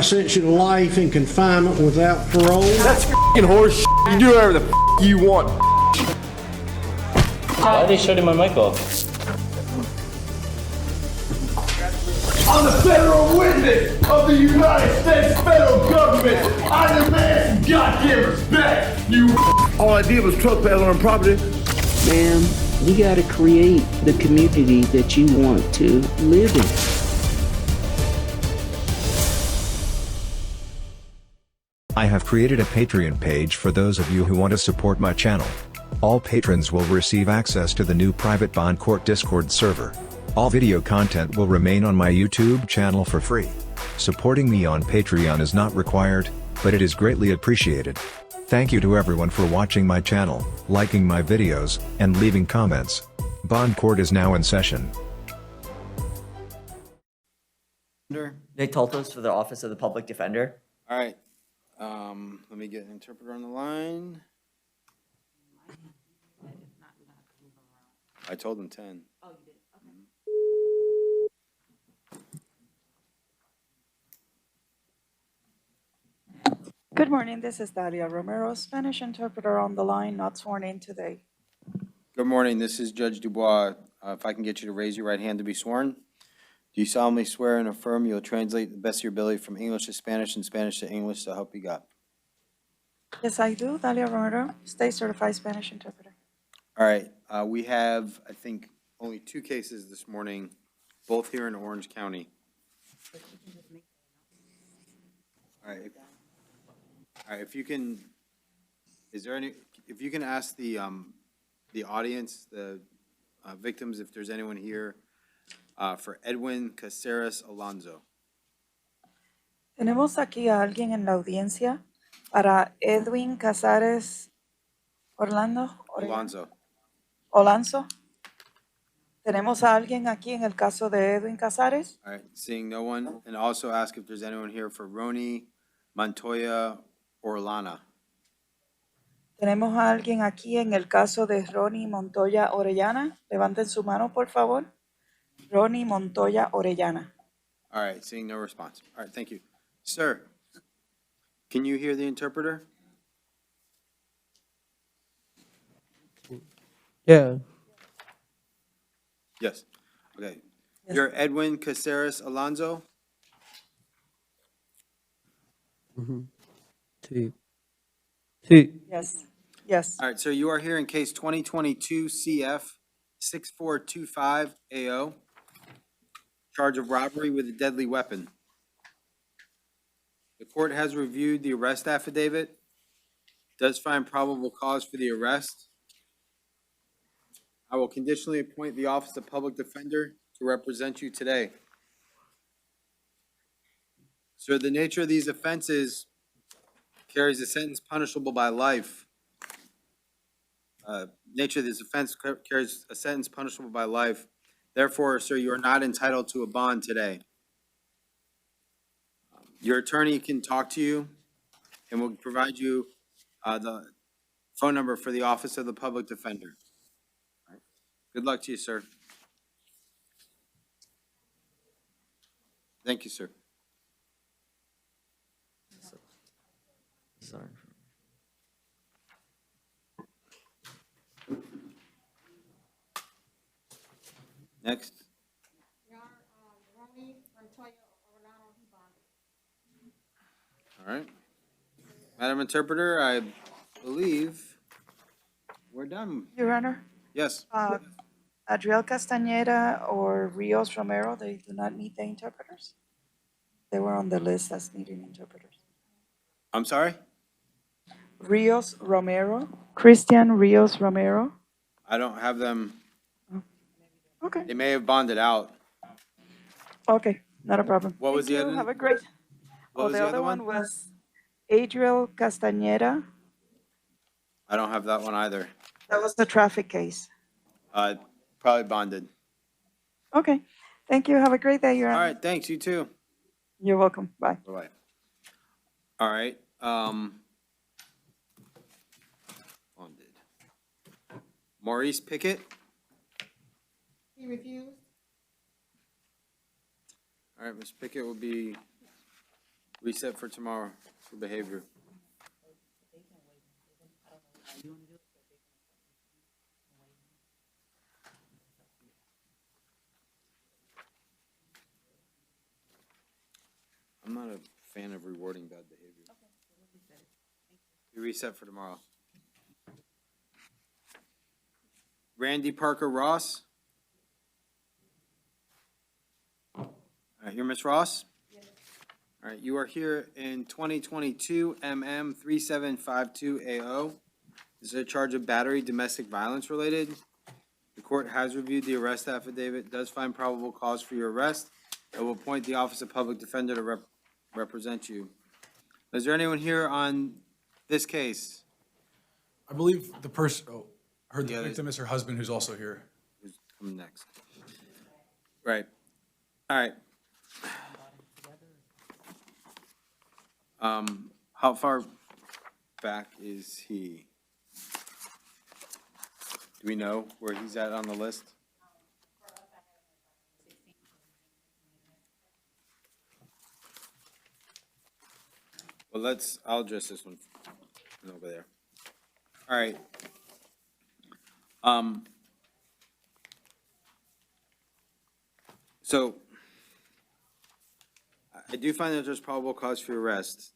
sentence you to life in confinement without parole. That's f***ing horse shit. You do whatever the f*** you want. Why are they shutting my mic off? I'm the federal witness of the United States federal government. I demand some goddamn respect, you. All I did was trespass on property. Ma'am, you gotta create the community that you want to live in. I have created a Patreon page for those of you who want to support my channel. All patrons will receive access to the new private Bond Court Discord server. All video content will remain on my YouTube channel for free. Supporting me on Patreon is not required, but it is greatly appreciated. Thank you to everyone for watching my channel, liking my videos, and leaving comments. Bond Court is now in session. Nick Toltos for the Office of the Public Defender. All right. Let me get an interpreter on the line. I told him 10. Oh, you did. Okay. Good morning. This is Dalia Romero, Spanish interpreter on the line, not sworn in today. Good morning. This is Judge Dubois. If I can get you to raise your right hand to be sworn. Do you solemnly swear and affirm you'll translate the best of your ability from English to Spanish and Spanish to English, so help you God? Yes, I do. Dalia Romero, state certified Spanish interpreter. All right. We have, I think, only 2 cases this morning, both here in Orange County. All right. All right. If you can, is there any? If you can ask the audience, the victims, if there's anyone here for Edwin Caceres Alonso. Tenemos aquí a alguien en la audiencia para Edwin Casares Alonso. Olanzo. Tenemos a alguien aquí en el caso de Edwin Casares. All right. Seeing no one, and also ask if there's anyone here for Roni Montoya Orellana. Tenemos a alguien aquí en el caso de Ronnie Montoya Orellana. Levanten su mano, por favor. Ronnie Montoya Orellana. All right. Seeing no response. All right. Thank you. Sir, can you hear the interpreter? Yeah. Yes. Okay. Yes. You're Edwin Caceres Alonso? Sí. Sí. Yes. Yes. All right, sir, you are here in case 2022 CF 6425 AO, charge of robbery with a deadly weapon. The court has reviewed the arrest affidavit, does find probable cause for the arrest. I will conditionally appoint the Office of Public Defender to represent you today. Sir, the nature of these offenses carries a sentence punishable by life. Nature of this offense carries a sentence punishable by life. Therefore, sir, you are not entitled to a bond today. Your attorney can talk to you and will provide you the phone number for the Office of the Public Defender. All right. Good luck to you, sir. Thank you, sir. Sorry. Next. All right. Madam Interpreter, I believe we're done. Your Honor, Yes. Adriel Castañeda or Rios Romero, they do not need the interpreters. They were on the list as needing interpreters. I'm sorry? Rios Romero, Christian Rios Romero. I don't have them. Okay. They may have bonded out. Okay, not a problem. What was Thank the you. other- Have a great. What was the the other other one one? was Adriel Castañeda. I don't have that one either. That was the traffic case. Probably bonded. Okay, thank you. Have a great day, Your All Honor. right, thanks. You too. You're welcome. Bye. Bye-bye. All right. Bonded. Maurice Pickett. He refused. All right, Ms. Pickett will be Reset for tomorrow for behavior. I'm not a fan of rewarding bad behavior. You reset for tomorrow. Randy Parker Ross? All right, you're Miss Ross? Yes. All right, you are here in 2022 MM 3752AO. This is a charge of battery domestic violence related. The court has reviewed the arrest affidavit, does find probable cause for your arrest, and will appoint the Office of Public Defender to represent you. Is there anyone here on this case? I believe the person, I heard Yeah, the there's- victim is her husband who's also here. Who's coming next? Right. All right. How far back is he? Do we know where he's at on the list? Well, I'll address this one over there. All right. So I do find that there's probable cause for your arrest.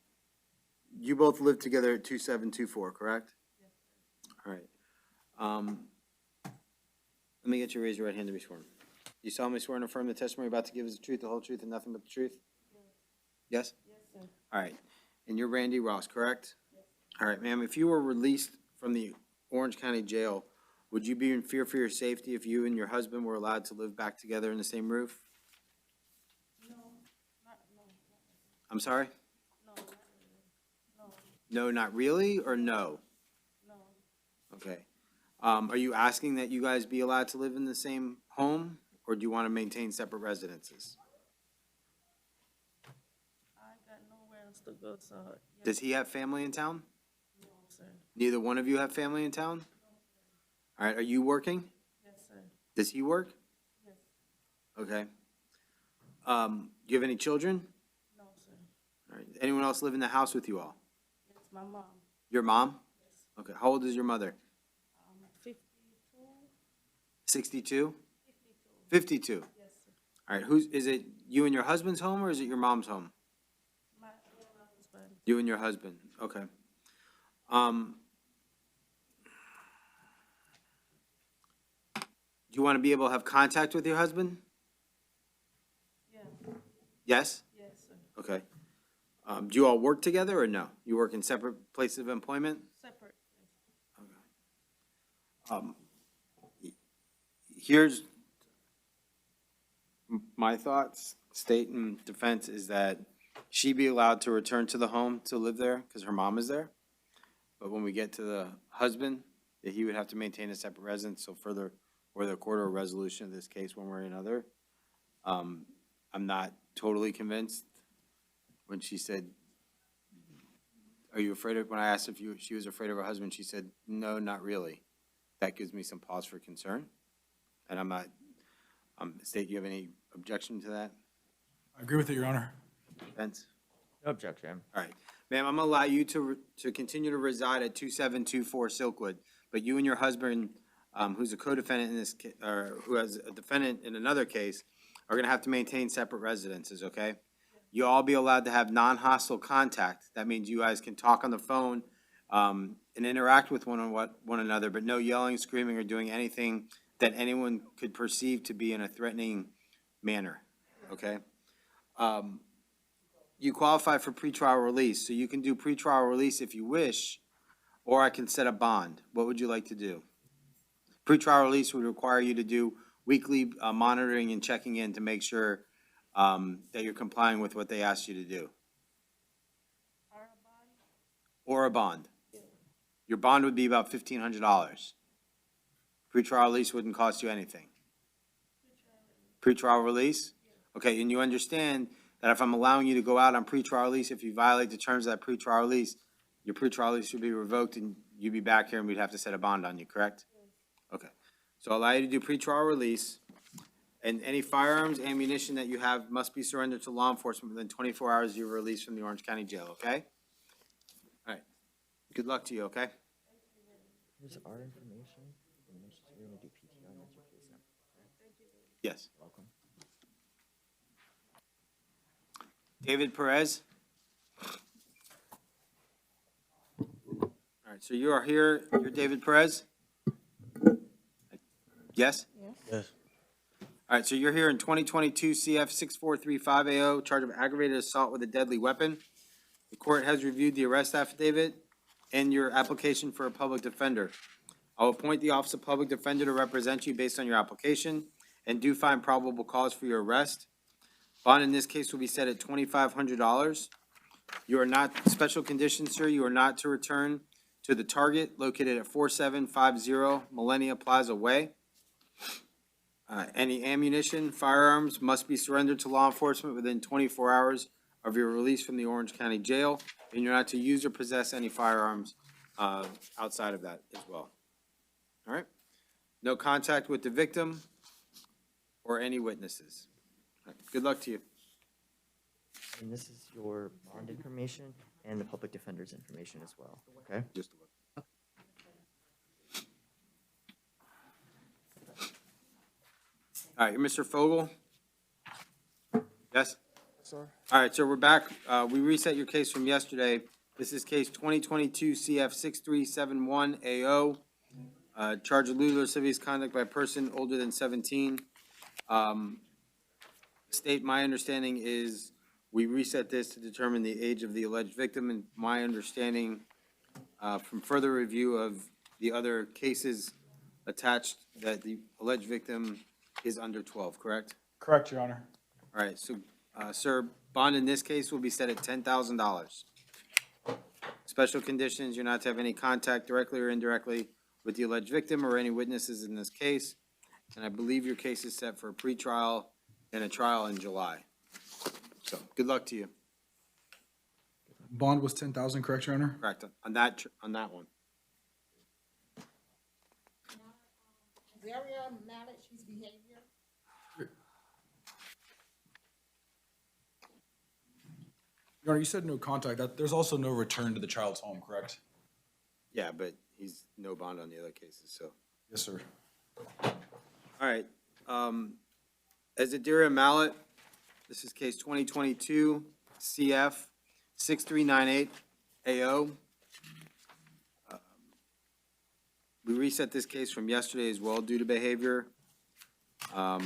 You both live together at 2724, correct? Yes. All right. Let me get you to raise your right hand to be sworn. You solemnly swear and affirm the testimony you're about to give is the truth, the whole truth, and nothing but the truth? Yes. Yes? Yes, sir. All right. And you're Randy Ross, correct? Yes. All right, ma'am, if you were released from the Orange County Jail, would you be in fear for your safety if you and your husband were allowed to live back together in the same roof? No. I'm sorry? No, not really. No, not really, or no? No. Okay. Are you asking that you guys be allowed to live in the same home, or do you want to maintain separate residences? I got nowhere else to go, so. Yes. Does he have family in town? No, sir. Neither one of you have family in town? All right, are you working? Yes, sir. Does he work? Yes. Okay. Do you have any children? No, sir. All right. Anyone else live in the house with you all? Yes, my mom. Your mom? Yes. Okay, how old is your mother? 52. 62? 52. 52? Yes, sir. All right, is it you and your husband's home, or is it your mom's home? My husband. You and your husband, okay. Do you want to be able to have contact with your husband? Yeah. Yes? Yes, sir. Okay. Do you all work together or no? You work in separate places of employment? Separate. Here's my thoughts, state and defense, is that she be allowed to return to the home to live there because her mom is there. But when we get to the husband, that he would have to maintain a separate residence, so further, or the court or resolution of this case one way or another. I'm not totally convinced when she said, are you afraid of, when I asked if she was afraid of her husband, she said, no, not really. That gives me some pause for concern. And I'm not, State, do you have any objection to that? I agree with it, Your Honor. Vince? No objection. All right. Ma'am, I'm gonna allow you to continue to reside at 2724 Silkwood, but you and your husband, who's a co-defendant in this, or who has a defendant in another case, are gonna have to maintain separate residences, okay? You all be allowed to have non-hostile contact. That means you guys can talk on the phone, and interact with one another, but no yelling, screaming, or doing anything that anyone could perceive to be in a threatening manner, okay? You qualify for pretrial release, so you can do pretrial release if you wish, or I can set a bond. What would you like to do? Pretrial release would require you to do weekly monitoring and checking in to make sure that you're complying with what they asked you to do. Or a bond. Your bond would be about $1,500. Pretrial release wouldn't cost you anything. Pretrial release? Okay, and you understand that if I'm allowing you to go out on pretrial release, if you violate the terms of that pretrial release, your pretrial release would be revoked and you'd be back here and we'd have to set a bond on you, correct? Okay, so I'll allow you to do pretrial release, And any firearms, ammunition that you have must be surrendered to law enforcement within 24 hours of your release from the Orange County Jail, okay? All right. Good luck to you, okay? Here's our information. And then you're gonna do PTR and that's your case number. Yes. Welcome. David Perez? All right, so you are here, you're David Perez? Yes? Yes. All right, so you're here in 2022 CF 6435AO, charge of aggravated assault with a deadly weapon. The court has reviewed the arrest affidavit and your application for a public defender. I will appoint the Office of Public Defender to represent you based on your application and do find probable cause for your arrest. Bond in this case will be set at $2,500. You are not, special conditions, sir, you are not to return to the target located at 4750 Millennia Plaza Way. Any ammunition, firearms must be surrendered to law enforcement within 24 hours of your release from the Orange County Jail, and you're not to use or possess any firearms outside of that as well. All right? No contact with the victim or any witnesses. All right, good luck to you. And this is your bond information and the public defender's information as well, okay? Just a look. All right, you're Mr. Fogel? Yes? Sir? All right, so we're back. We reset your case from yesterday. This is case 2022 CF 6371AO. Charge of lewd or lascivious conduct by a person older than 17. State, my understanding is we reset this to determine the age of the alleged victim, and my understanding from further review of the other cases attached that the alleged victim is under 12, correct? Correct, Your Honor. All right, so, sir, bond in this case will be set at $10,000. Special conditions, you're not to have any contact directly or indirectly with the alleged victim or any witnesses in this case. And I believe your case is set for a pretrial and a trial in July. So, good luck to you. Bond was 10,000, correct, Your Honor? Correct, on that one. Your Honor, you said no contact. There's also no return to the child's home, correct? Yeah, but he's no bond on the other cases, so. Yes, sir. All right, Azadirah Mallet, this is case 2022 CF 6398 AO. We reset this case from yesterday as well due to behavior. I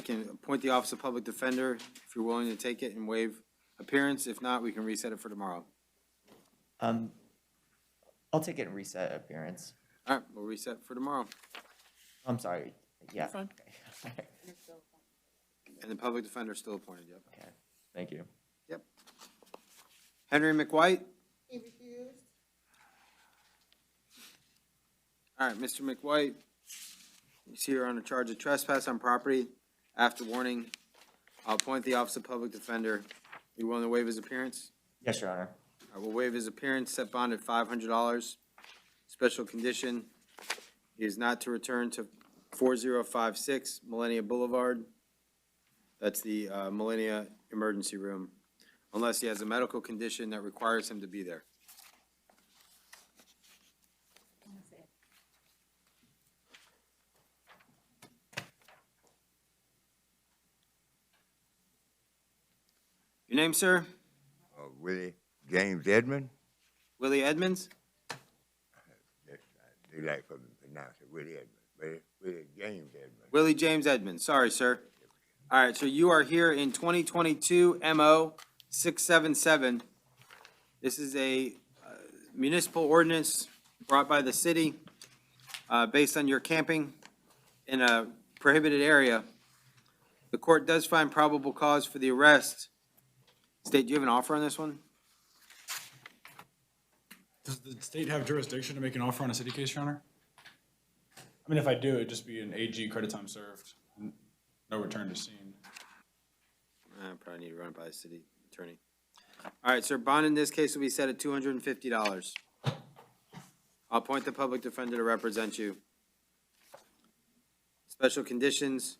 can appoint the Office of Public Defender if you're willing to take it and waive appearance. If not, we can reset it for tomorrow. I'll take it and reset appearance. All right, we'll reset for tomorrow. I'm sorry, yeah. fine. Okay. And the Public Defender is still appointed, yep. Okay, thank you. Yep. Henry McWhite? All right, Mr. McWhite, he's here on a charge of trespass on property. After warning, I'll appoint the Office of Public Defender. You willing to waive his appearance? Yes, Your Honor. I will waive his appearance, set bond at $500. Special condition, he is not to return to 4056 Millennia Boulevard. That's the Millennia Emergency Room, unless he has a medical condition that requires him to be there. Your name, sir? Willie James Edmond. Willie Edmonds? Yes, I do like for me to pronounce it Willie Edmond. Willie James Edmond. Willie James Edmonds, sorry, sir. All right, so you are here in 2022 MO 677. This is a municipal ordinance brought by the city based on your camping in a prohibited area. The court does find probable cause for the arrest. State, do you have an offer on this one? Does the state have jurisdiction to make an offer on a city case, Your Honor? I mean, if I do, it'd just be an AG credit time served, no return to scene. I probably need to run it by the city attorney. All right, sir, bond in this case will be set at $250. I'll appoint the public defender to represent you. Special conditions,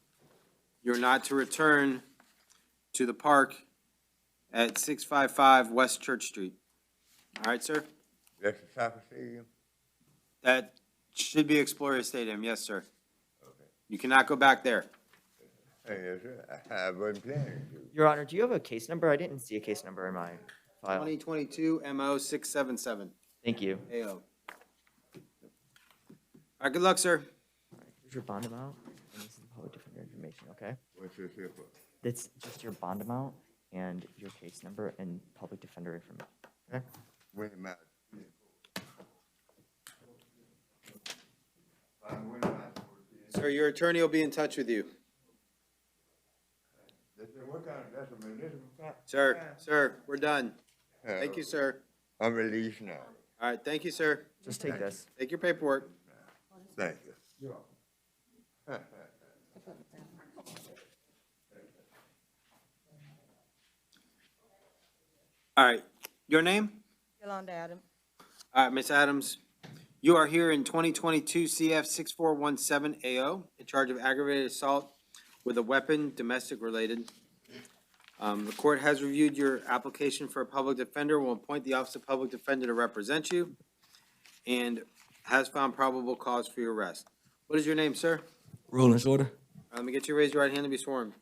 you're not to return to the park at 655 West Church Street. All right, sir? That's the soccer stadium? That should be Exploria Stadium, yes, sir. You cannot go back there. Hey, yes, sir. I wasn't planning to. Your Honor, do you have a case number? I didn't see a case number in my file. 2022 MO 677 Thank you. AO. All right, good luck, sir. All right, here's your bond amount, and this is the public defender information, okay? What's this here for? That's just your bond amount and your case number and public defender information, okay? When am I? Sir, your attorney will be in touch with you. What kind of, that's a municipal property? Sir, we're done. Thank you, sir. I'm released now. All right, thank you, sir. Just take this. Take your paperwork. Thank you. All right, your name? Yolanda Adams. All right, Ms. Adams, you are here in 2022 CF 6417 AO in charge of aggravated assault with a weapon, domestic related. The court has reviewed your application for a public defender, will appoint the Office of Public Defender to represent you, and has found probable cause for your arrest. What is your name, sir? Roland Shorter. All right, let me get you to raise your right hand to be sworn.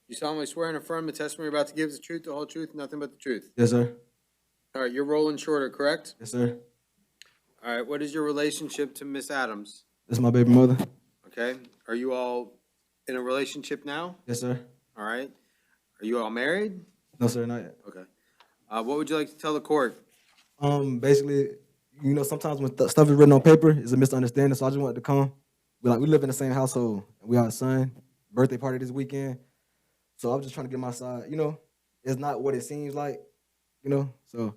You solemnly swear and affirm the testimony you're about to give is the truth, the whole truth, and nothing but the truth. Yes, sir. All right, you're Roland Shorter, correct? Yes, sir. All right, what is your relationship to Miss Adams? This is my baby mother. Okay, are you all in a relationship now? Yes, sir. All right. Are you all married? No, sir, not yet. Okay. What would you like to tell the court? Basically, you know, sometimes when stuff is written on paper, it's a misunderstanding. So I just wanted to come. We live in the same household. We have a son, birthday party this weekend. So I'm just trying to get my side. You know, it's not what it seems like. You know, so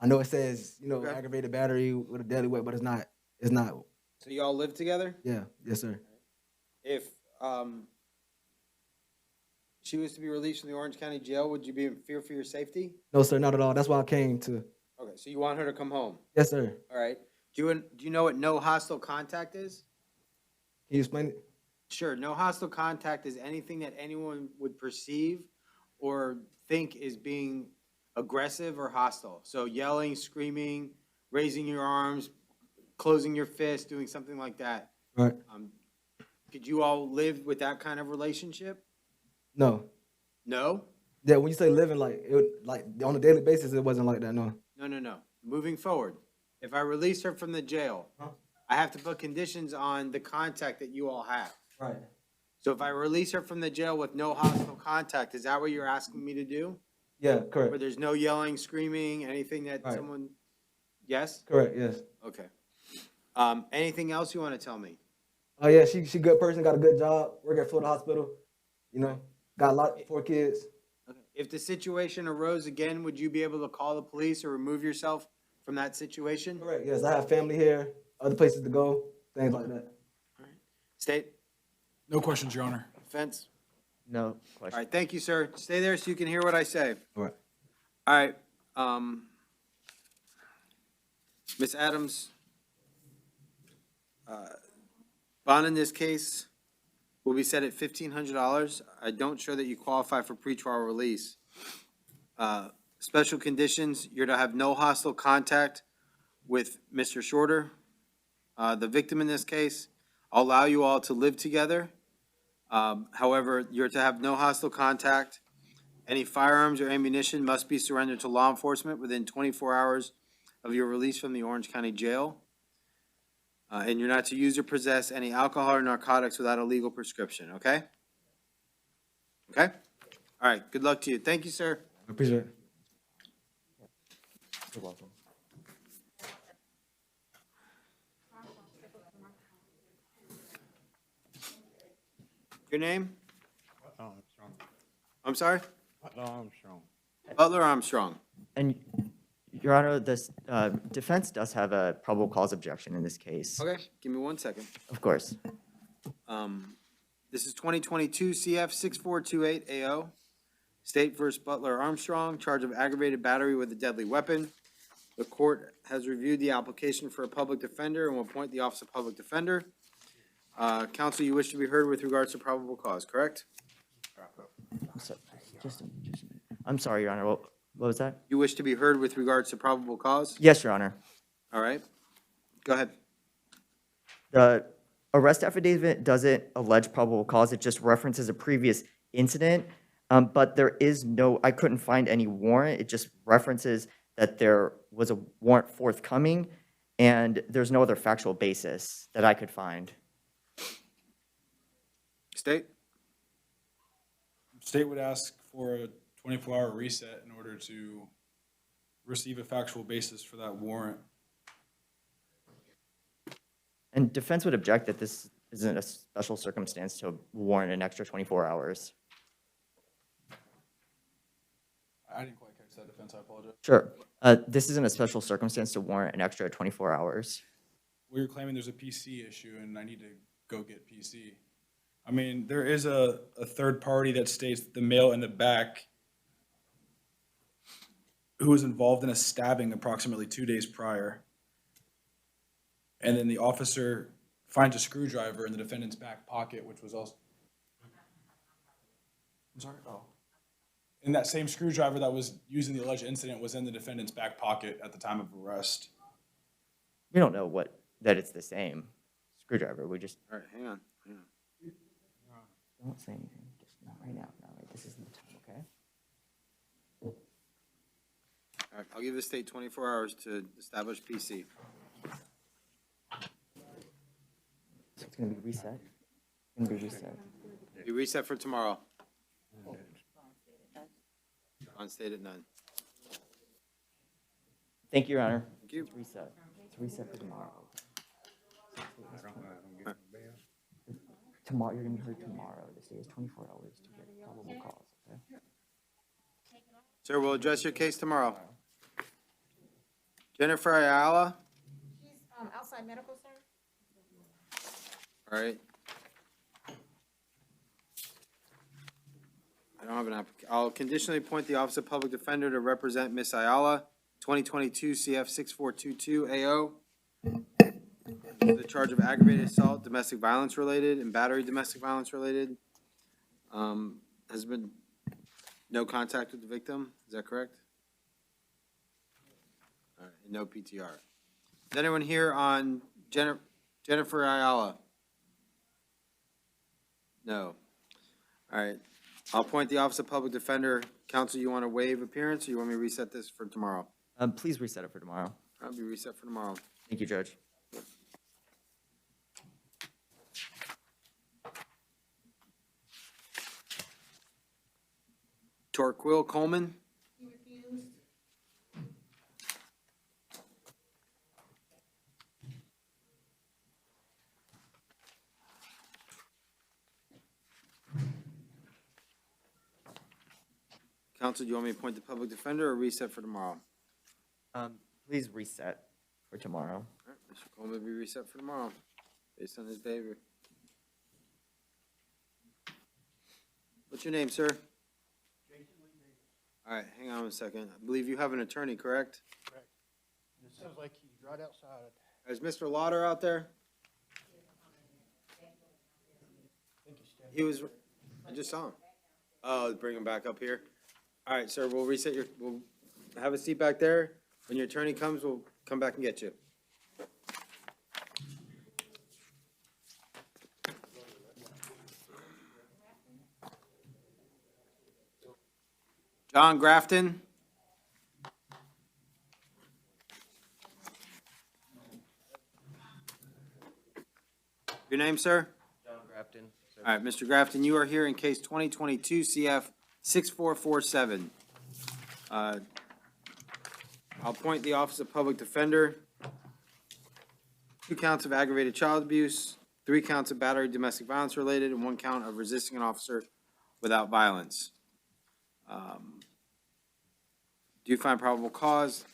I know it says, you know, Okay. aggravated battery with a deadly weapon, but it's not. It's not. So you all live together? Yeah. Yes, sir. If she was to be released from the Orange County Jail, would you be in fear for your safety? No, sir, not at all. That's why I came to. Okay, so you want her to come home? Yes, sir. All right. Do you know what no hostile contact is? Can you explain it? Sure. No hostile contact is anything that anyone would perceive or think is being aggressive or hostile. So yelling, screaming, raising your arms, closing your fist, doing something like that. Right. Could you all live with that kind of relationship? No. No? Yeah, when you say living, like on a daily basis, it wasn't like that. No. No. Moving forward, if I release her from the jail, I have to put conditions on the contact that you all have. Right. So if I release her from the jail with no hostile contact, is that what you're asking me to do? Yeah. Where Correct. there's no yelling, screaming, anything that Right. someone, yes? Correct. Yes. Okay. Anything else you want to tell me? Oh yeah, she good person, got a good job, work at Florida Hospital. You know, got 4 kids. Okay. If the situation arose again, would you be able to call the police or remove yourself from that situation? Correct. Yes, I have family here, other places to go, things like that. State, No questions, Your Honor. defense? No All question. right, thank you, sir. Stay there so you can hear what I say. All right. All right, Ms. Adams, bond in this case will be set at $1,500. I don't show that you qualify for pretrial release. Special conditions, you're to have no hostile contact with Mr. Shorter. The victim in this case, I'll allow you all to live together. However, you're to have no hostile contact. Any firearms or ammunition must be surrendered to law enforcement within 24 hours of your release from the Orange County Jail. And you're not to use or possess any alcohol or narcotics without a legal prescription, okay? Okay? All right, good luck to you. Thank you, sir. I appreciate it. You're welcome. Your name? Armstrong. I'm sorry? Armstrong. Butler Armstrong. And Your Honor, this defense does have a probable cause objection in this case. Okay, give me 1 second. Of course. This is 2022 CF 6428 AO. State versus Butler Armstrong, charge of aggravated battery with a deadly weapon. The court has reviewed the application for a public defender and will appoint the Office of Public Defender. Counsel, you wish to be heard with regards to probable cause, correct? I'm sorry, just a minute. I'm sorry, Your Honor. What was that? You wish to be heard with regards to probable cause? Yes, Your Honor. All right. Go ahead. The arrest affidavit doesn't allege probable cause. It just references a previous incident. But there is no, I couldn't find any warrant. It just references that there was a warrant forthcoming, and there's no other factual basis that I could find. State? State would ask for a 24-hour reset in order to receive a factual basis for that warrant. And defense would object that this isn't a special circumstance to warrant an extra 24 hours. I didn't quite catch that, defense, I apologize. Sure. This isn't a special circumstance to warrant an extra 24 hours. Well, you're claiming there's a PC issue and I need to go get PC. I mean, there is a third party that states the male in the back who was involved in a stabbing approximately 2 days prior. And then the officer finds a screwdriver in the defendant's back pocket, which was also, I'm sorry? Oh. And that same screwdriver that was used in the alleged incident was in the defendant's back pocket at the time of arrest. We don't know that it's the same screwdriver. We just All right, hang on. don't say anything. Just not right now. Not right. This isn't the time, okay? All right, I'll give the state 24 hours to establish PC. So it's gonna be reset. It's gonna be reset. Be reset for tomorrow. On state at 9. Thank you, Your Honor. Thank you. It's reset. It's reset for tomorrow. Tomorrow, you're gonna be heard tomorrow. The state has 24 hours to get probable cause, okay? Sir, we'll address your case tomorrow. Jennifer Ayala? She's outside medical, sir. All right. I don't have an application. I'll conditionally appoint the Office of Public Defender to represent Ms. Ayala, 2022 CF 6422 AO. The charge of aggravated assault, domestic violence related, and battery domestic violence related. Has been no contact with the victim, is that correct? All right, no PTR. Is anyone here on Jennifer Ayala? No. All right. I'll appoint the Office of Public Defender. Counsel, you want to waive appearance, or you want me to reset this for tomorrow? Please reset it for tomorrow. I'll be reset for tomorrow. Thank you, Judge. Torquil Coleman? You refused. Counsel, do you want me to appoint the Public Defender or reset for tomorrow? Please reset for tomorrow. All right, Mr. Coleman will be reset for tomorrow, based on his behavior. What's your name, sir? All right, hang on a second. I believe you have an attorney, correct? Correct. It sounds like he's right outside. Is Mr. Lauder out there? He was, I just saw him. Oh, bring him back up here. All right, sir, we'll reset we'll have a seat back there. When your attorney comes, we'll come back and get you. John Grafton? Your name, sir? John Grafton. All right, Mr. Grafton, you are here in case 2022 CF 6447. I'll appoint the Office of Public Defender. 2 counts of aggravated child abuse, 3 counts of battery domestic violence related, and 1 count of resisting an officer without violence. Do you find probable cause?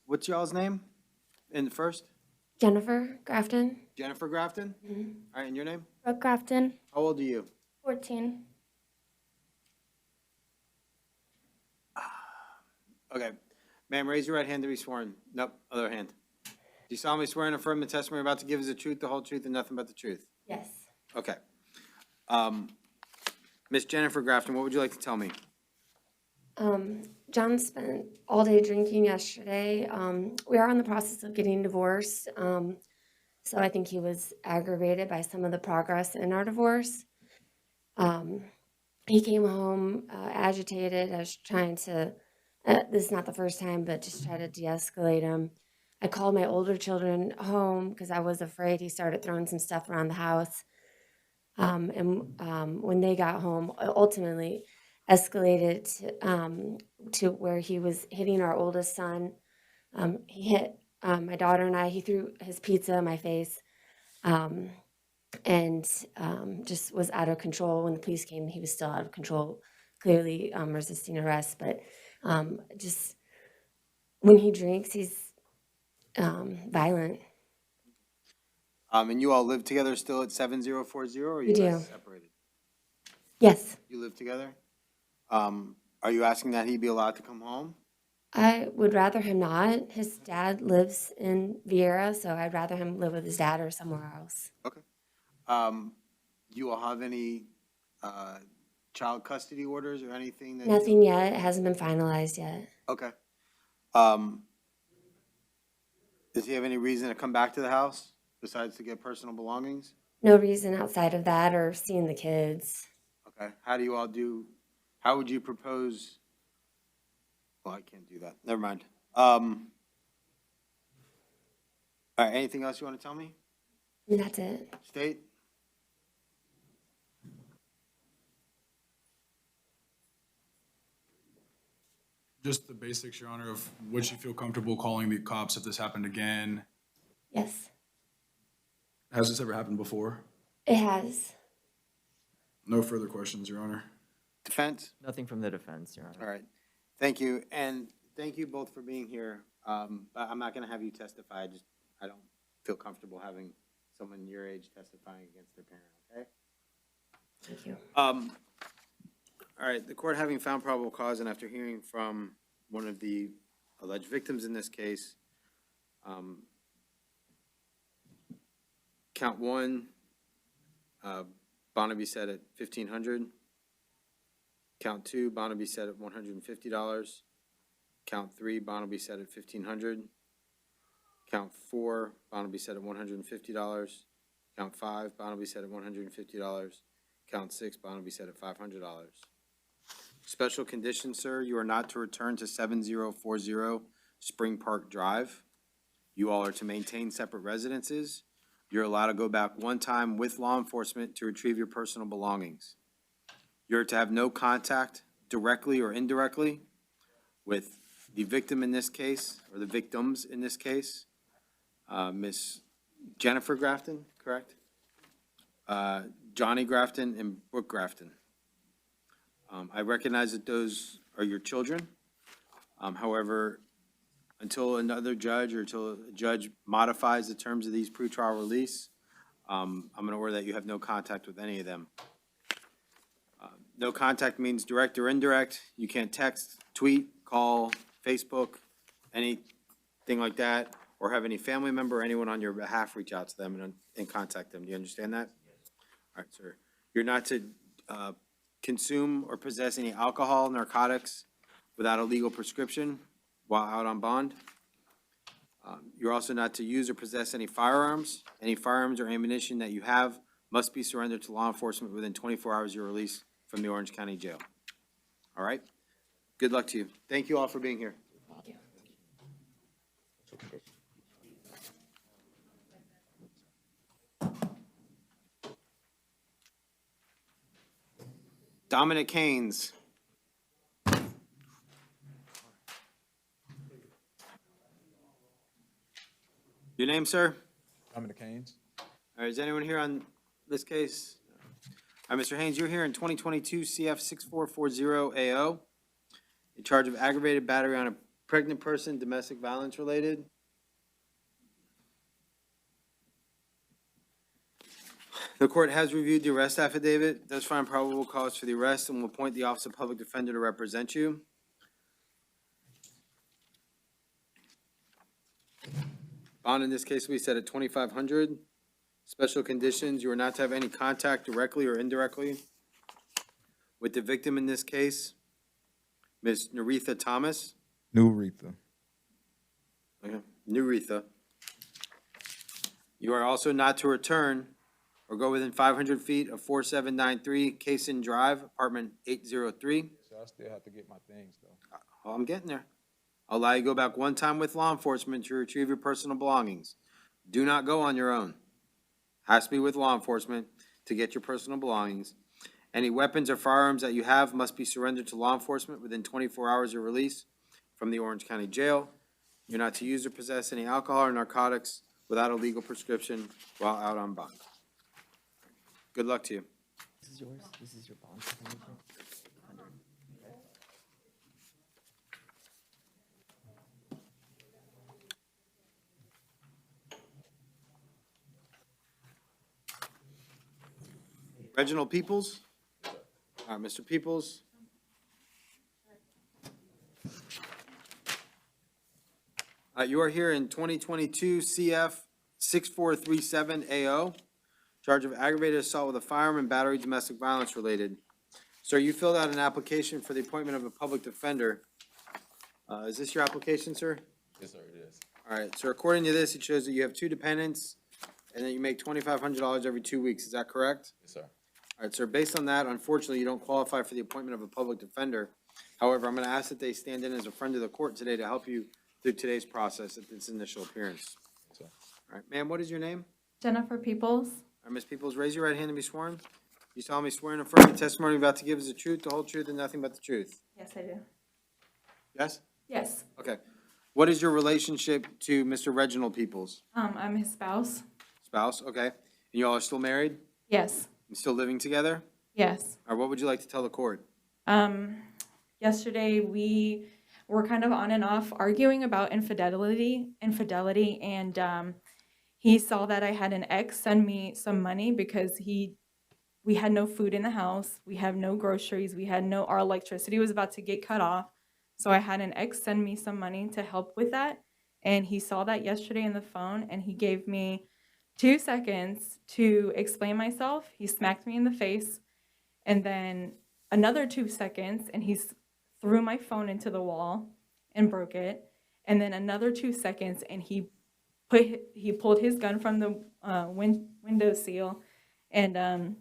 What's y'all's name in the first? Jennifer Grafton. Jennifer Grafton? All right, and your name? Brooke Grafton. How old are you? 14. Okay. Ma'am, raise your right hand to be sworn. Nope, other hand. Do you solemnly swear and affirm the testimony you're about to give is the truth, the whole truth, and nothing but the truth? Yes. Okay. Miss Jennifer Grafton, what would you like to tell me? John spent all day drinking yesterday. We are in the process of getting divorced. So I think he was aggravated by some of the progress in our divorce. He came home agitated. I was trying to, this is not the first time, but just try to de-escalate him. I called my older children home because I was afraid he started throwing some stuff around the house. When they got home, ultimately escalated to where he was hitting our oldest son. He hit my daughter and I. He threw his pizza in my face. Just was out of control. When the police came, he was still out of control, clearly resisting arrest. But just when he drinks, he's violent. And you all live together still at 7040, or are you We do. guys separated? Yes, You live together? Are you asking that he be allowed to come home? I would rather him not. His dad lives in Vieira, so I'd rather him live with his dad or somewhere else. Okay. You all have any child custody orders or anything that? Nothing yet. It hasn't been finalized yet. Okay. Does he have any reason to come back to the house besides to get personal belongings? No reason outside of that or seeing the kids. Okay. How would you propose? Well, I can't do that. Never mind. All right, anything else you want to tell me? I mean, that's it. State? Just the basics, Your Honor, of would you feel comfortable calling the cops if this happened again? Yes, Has this ever happened before? it has. No further questions, Your Honor. Defense? Nothing from the defense, Your Honor. All right. Thank you. And thank you both for being here. I'm not going to have you testify. I don't feel comfortable having someone your age testifying against their parent, okay? Thank you. All right, the court having found probable cause and after hearing from one of the alleged victims in this case, count one, Bonnaby said at $1,500. Count two, Bonnaby said at $150. Count three, Bonnaby said at $1,500. Count four, Bonnaby said at $150. Count five, Bonnaby said at $150. Count six, Bonnaby said at $500. Special condition, sir, you are not to return to 7040 Spring Park Drive. You all are to maintain separate residences. You're allowed to go back one time with law enforcement to retrieve your personal belongings. You're to have no contact, directly or indirectly, with the victim in this case, or the victims in this case, Miss Jennifer Grafton, correct? Johnny Grafton and Brooke Grafton. I recognize that those are your children. However, until another judge or until a judge modifies the terms of these pretrial release, I'm going to order that you have no contact with any of them. No contact means direct or indirect. You can't text, tweet, call, Facebook, anything like that, or have any family member or anyone on your behalf reach out to them and contact them. Do you understand that? All right, sir. You're not to consume or possess any alcohol, narcotics without a legal prescription while out on bond. You're also not to use or possess any firearms. Any firearms or ammunition that you have must be surrendered to law enforcement within 24 hours of your release from the Orange County Jail. All right? Good luck to you. Thank you all for being here. Thank you. Dominic Haynes. Your name, sir? Dominic Haynes. All right, is anyone here on this case? All right, Mr. Haynes, you're here in 2022 CF 6440 AO in charge of aggravated battery on a pregnant person, domestic violence related. The court has reviewed the arrest affidavit, does find probable cause for the arrest, and will appoint the Office of Public Defender to represent you. Bond in this case will be set at $2,500. Special conditions, you are not to have any contact directly or indirectly with the victim in this case, Ms. Naretha Thomas. New Retha. Okay, Naretha. You are also not to return or go within 500 feet of 4793 Kaysen Drive, apartment 803. So I still have to get my things though. Oh, I'm getting there. I'll allow you to go back one time with law enforcement to retrieve your personal belongings. Do not go on your own. Has to be with law enforcement to get your personal belongings. Any weapons or firearms that you have must be surrendered to law enforcement within 24 hours of release from the Orange County Jail. You're not to use or possess any alcohol or narcotics without a legal prescription while out on bond. Good luck to you. This is yours. This is your bond. Reginald Peoples? All right, Mr. Peoples. You are here in 2022 CF 6437 AO, charge of aggravated assault with a firearm and battery domestic violence related. Sir, you filled out an application for the appointment of a public defender. Is this your application, sir? Yes, sir, it is. All right, so according to this, it shows that you have 2 dependents and that you make $2,500 every 2 weeks. Is that correct? Yes, sir. All right, sir, based on that, unfortunately, you don't qualify for the appointment of a public defender. However, I'm going to ask that they stand in as a friend of the court today to help you through today's process at this initial appearance. Yes, sir. All right, ma'am, what is your name? Jennifer Peoples. All right, Ms. Peoples, raise your right hand to be sworn. You solemnly swear and affirm the testimony you're about to give is the truth, the whole truth, and nothing but the truth. Yes, I do. Yes? Yes. Okay. What is your relationship to Mr. Reginald Peoples? I'm his spouse. Spouse, okay. And you all are still married? Yes. And still living together? Yes. All right, what would you like to tell the court? Yesterday we were kind of on and off arguing about infidelity, and he saw that I had an ex send me some money because we had no food in the house, we have no groceries, our electricity was about to get cut off. So I had an ex send me some money to help with that, and he saw that yesterday in the phone, and he gave me 2 seconds to explain myself. He smacked me in the face, and then another 2 seconds, and he threw my phone into the wall and broke it, and then another 2 seconds, and he pulled his gun from the window seal and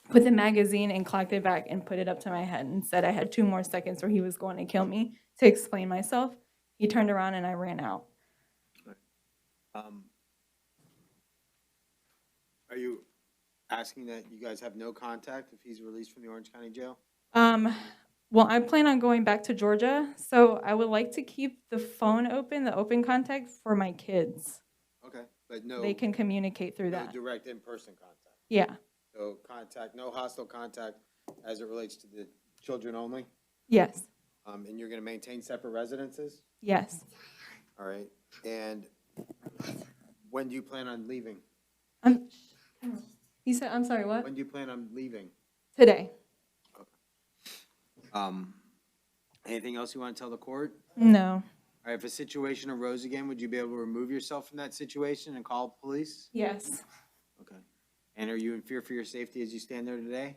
put the magazine and clocked it back and put it up to my head and said I had 2 more seconds or he was going to kill me to explain myself. He turned around and I ran out. Are you asking that you guys have no contact if he's released from the Orange County Jail? Well, I plan on going back to Georgia, so I would like to keep the phone open, the open contact for my kids. Okay, but no. They can communicate through no that. direct in-person contact. Yeah. So contact, no hostile contact as it relates to the children only? Yes. And you're gonna maintain separate residences? Yes. All right, and when do you plan on leaving? You said, I'm sorry, what? When do you plan on leaving? Today. Anything else you want to tell the court? No. All right, if a situation arose again, would you be able to remove yourself from that situation and call police? Yes. Okay. And are you in fear for your safety as you stand there today?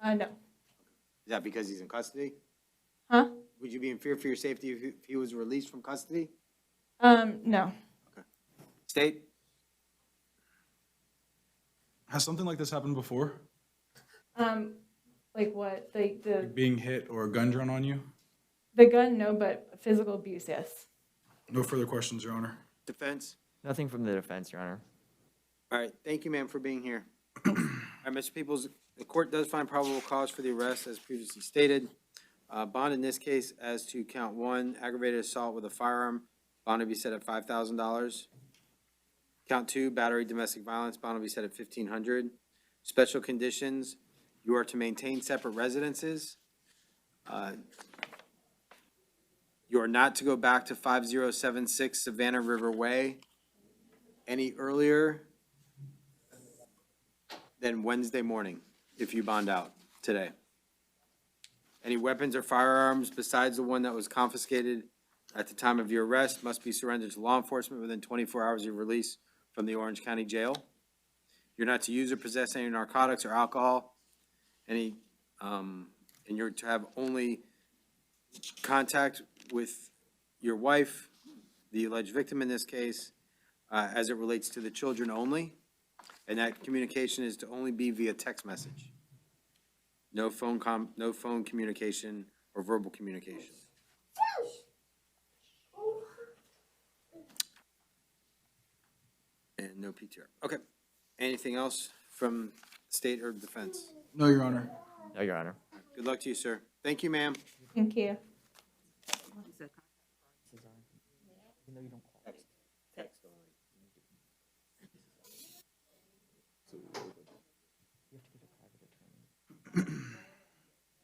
No. Is that because he's in custody? Huh? Would you be in fear for your safety if he was released from custody? No. State? Has something like this happened before? Like what? The Being hit or a gun drawn on you? the gun, no, but physical abuse, yes. No further questions, Your Honor. Defense? Nothing from the defense, Your Honor. All right, thank you, ma'am, for being here. All right, Mr. Peoples, the court does find probable cause for the arrest as previously stated. Bond in this case as to count 1, aggravated assault with a firearm, bond to be set at $5,000. Count 2, battery domestic violence, bond will be set at $1,500. Special conditions, you are to maintain separate residences. You are not to go back to 5076 Savannah River Way any earlier than Wednesday morning if you bond out today. Any weapons or firearms besides the one that was confiscated at the time of your arrest must be surrendered to law enforcement within 24 hours of release from the Orange County Jail. You're not to use or possess any narcotics or alcohol, and you're to have only contact with your wife, the alleged victim in this case, as it relates to the children only, and that communication is to only be via text message. No phone communication or verbal communication. And no PTR. Okay. Anything else from state or defense? No, Your Honor. No, Your Honor. Good luck to you, sir. Thank you, ma'am. Thank you.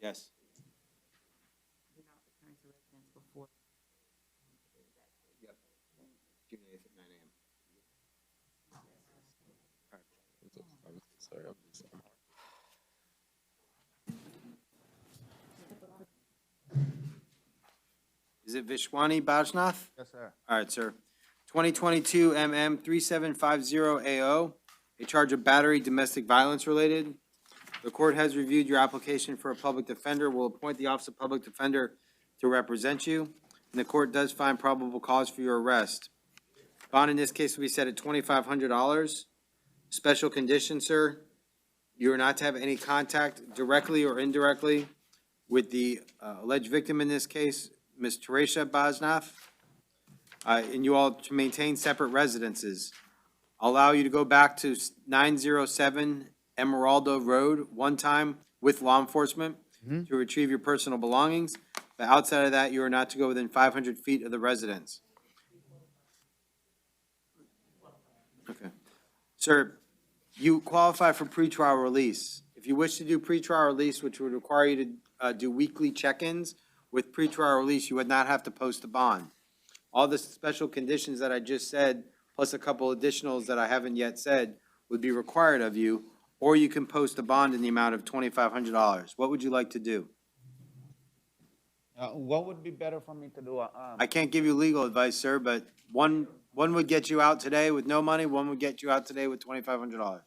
Yes. Yep. June 8th at 9 a.m. Is it Vishwani Bajnath? Yes, sir. All right, sir. 2022 MM 3750AO, a charge of battery domestic violence related. The court has reviewed your application for a public defender, will appoint the Office of Public Defender to represent you, and the court does find probable cause for your arrest. Bond in this case will be set at $2,500. Special condition, sir, you are not to have any contact directly or indirectly with the alleged victim in this case, Ms. Teresha Bajnath, and you all to maintain separate residences. I'll allow you to go back to 907 Emeraldo Road one time with law enforcement to retrieve your personal belongings. But outside of that, you are not to go within 500 feet of the residence. Okay. Sir, you qualify for pretrial release. If you wish to do pretrial release, which would require you to do weekly check-ins, with pretrial release, you would not have to post a bond. All the special conditions that I just said, plus a couple additionals that I haven't yet said, would be required of you, or you can post a bond in the amount of $2,500. What would you like to do? What would be better for me to do? I can't give you legal advice, sir, but one would get you out today with no money, one would get you out today with $2,500.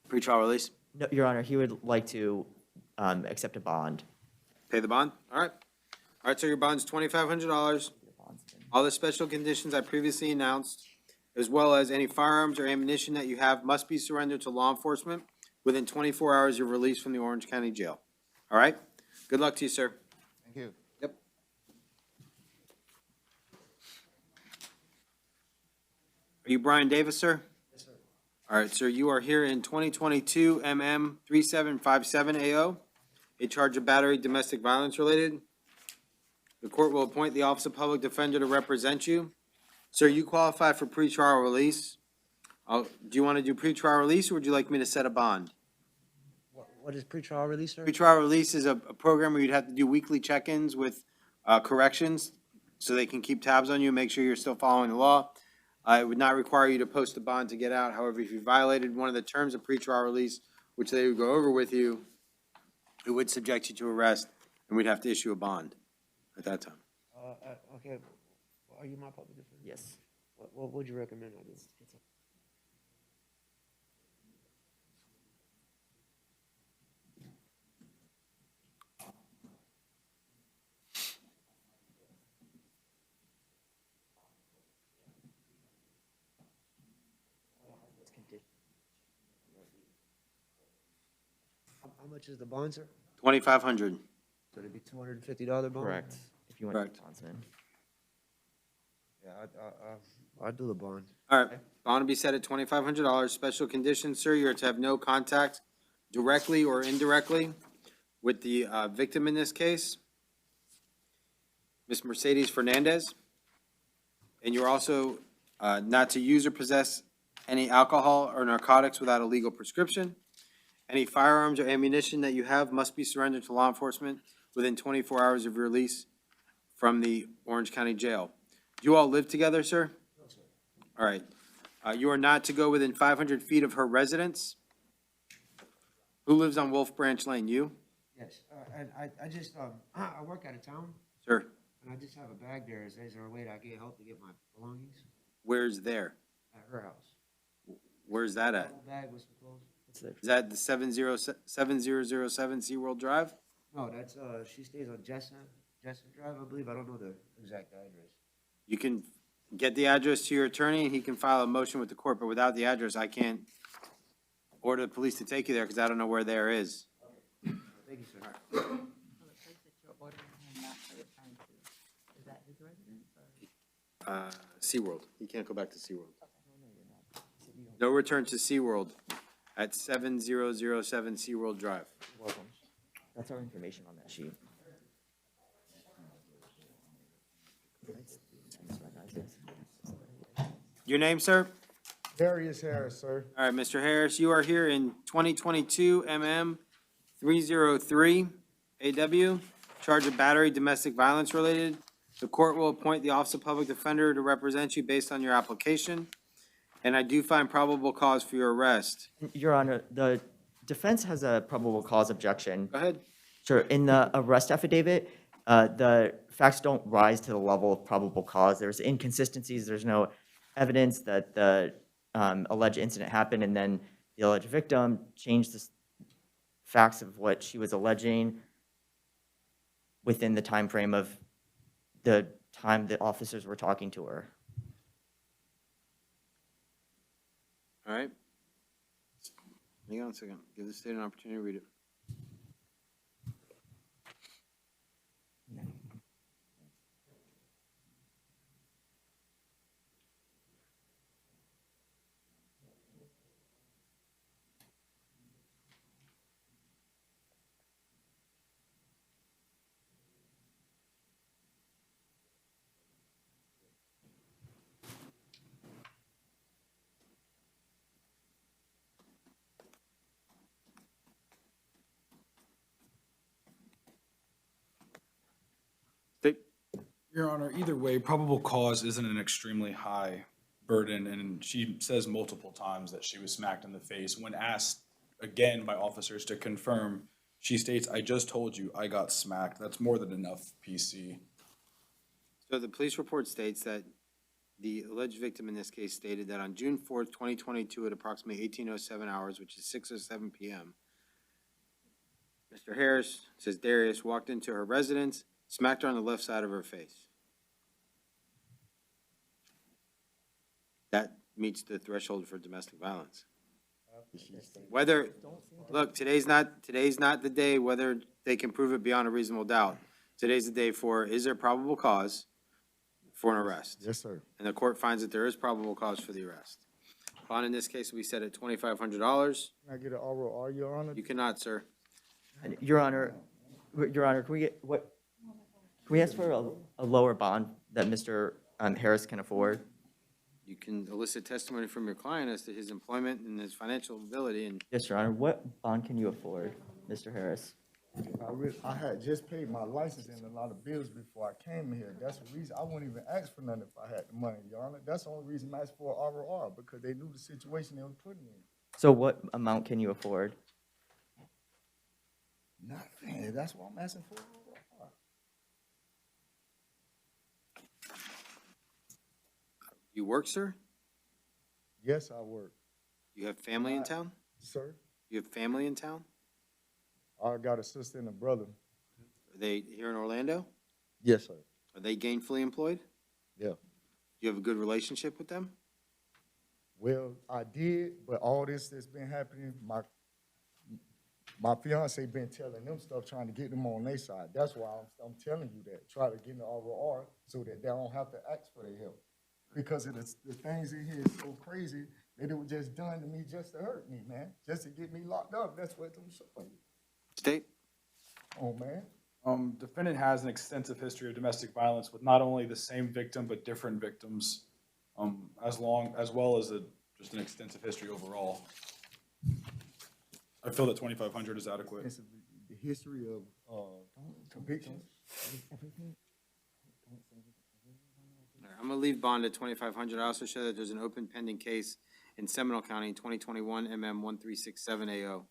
Pretrial release? No, Your Honor, he would like to accept a bond. Pay the bond? All right. All right, so your bond's $2,500. All the special conditions I previously announced, as well as any firearms or ammunition that you have, must be surrendered to law enforcement within 24 hours of release from the Orange County Jail. All right? Good luck to you, sir. Thank you. Yep. Are you Brian Davis, sir? Yes, sir. All right, sir, you are here in 2022 MM 3757AO, a charge of battery domestic violence related. The court will appoint the Office of Public Defender to represent you. Sir, you qualify for pretrial release. Do you want to do pretrial release, or would you like me to set a bond? What is pretrial release, sir? Pretrial release is a program where you'd have to do weekly check-ins with corrections so they can keep tabs on you and make sure you're still following the law. It would not require you to post a bond to get out. However, if you violated one of the terms of pretrial release, which they would go over with you, it would subject you to arrest, and we'd have to issue a bond at that time. Okay, are you my public defender? Yes. What would you recommend I do? How much is the bond, sir? $2,500. So it'd be $250 bond? Correct. If you want Correct. to bondsman. Yeah, I'll do the bond. All right, bond will be set at $2,500. Special conditions, sir, you're to have no contact directly or indirectly with the victim in this case, Ms. Mercedes Fernandez. And you're also not to use or possess any alcohol or narcotics without a legal prescription. Any firearms or ammunition that you have must be surrendered to law enforcement within 24 hours of your release from the Orange County Jail. Do you all live together, sir? No, sir. All right. You are not to go within 500 feet of her residence. Who lives on Wolf Branch Lane? You? Yes, and I just, I work out of town, Sir, and I just have a bag there. Is there a way that I can get help to get my belongings where's there? at her house? Where's that at? The bag was for clothes. Is that the 7007 SeaWorld Drive? No, that's, she stays on Jesson Drive, I believe. I don't know the exact address. You can get the address to your attorney, and he can file a motion with the court, but without the address, I can't order the police to take you there, because I don't know where there is. Thank you, sir. SeaWorld. He can't go back to SeaWorld. No return to SeaWorld at 7007 SeaWorld Drive. Welcome. That's our information on that sheet. Your name, sir? Darius Harris, sir. All right, Mr. Harris, you are here in 2022 MM 303 AW, charge of battery, domestic violence related. The court will appoint the Office of Public Defender to represent you based on your application. And I do find probable cause for your arrest. Your Honor, the defense has a probable cause objection. Go ahead. Sure. In the arrest affidavit, the facts don't rise to the level of probable cause. There's inconsistencies. There's no evidence that the alleged incident happened, and then the alleged victim changed the facts of what she was alleging within the time frame of the time the officers were talking to her. All right. Hang on a second. Give the state an opportunity to read it. State. Your Honor, either way, probable cause isn't an extremely high burden, and she says multiple times that she was smacked in the face. When asked again by officers to confirm, she states, "I just told you I got smacked." That's more than enough, PC. So the police report states that the alleged victim in this case stated that on June 4th, 2022, at approximately 18:07 hours, which is 6:07 p.m., Mr. Harris, says Darius, walked into her residence, smacked her on the left side of her face. That meets the threshold for domestic violence. Whether, look, today's not the day whether they can prove it beyond a reasonable doubt. Today's the day for, is there probable cause for an arrest? Yes, sir. And the court finds that there is probable cause for the arrest. Bond in this case will be set at $2,500. Can I get an oral R, Your Honor? You cannot, sir. And Your Honor, can we get what? Can we ask for a lower bond that Mr. Harris can afford? You can elicit testimony from your client as to his employment and his financial ability, and Yes, Your Honor. What bond can you afford, Mr. Harris? I had just paid my license and a lot of bills before I came here. That's the reason. I wouldn't even ask for nothing if I had the money, Your Honor. That's the only reason I asked for an ROR, because they knew the situation they were putting me in. So what amount can you afford? Nothing. That's why I'm asking for an ROR. you work, sir? Yes, I work. You have family in town? Sir, You have family in town? I got a sister and a brother. Are they here in Orlando? Yes, sir. Are they gainfully employed? Yeah. Do you have a good relationship with them? Well, I did, but all this that's been happening, my fiance been telling them stuff, trying to get them on their side. That's why I'm telling you that. Try to get in the ROR so that they don't have to ask for their help. Because of the things in here is so crazy that it was just done to me just to hurt me, man. Just to get me locked up. That's what I'm showing you. State? Oh, man. Defendant has an extensive history of domestic violence with not only the same victim, but different victims, as well as just an extensive history overall. I feel that 2,500 is adequate. The history of convictions. I'm gonna leave bond at 2,500. I also show that there's an open pending case in Seminole County in 2021 MM 1367 AO.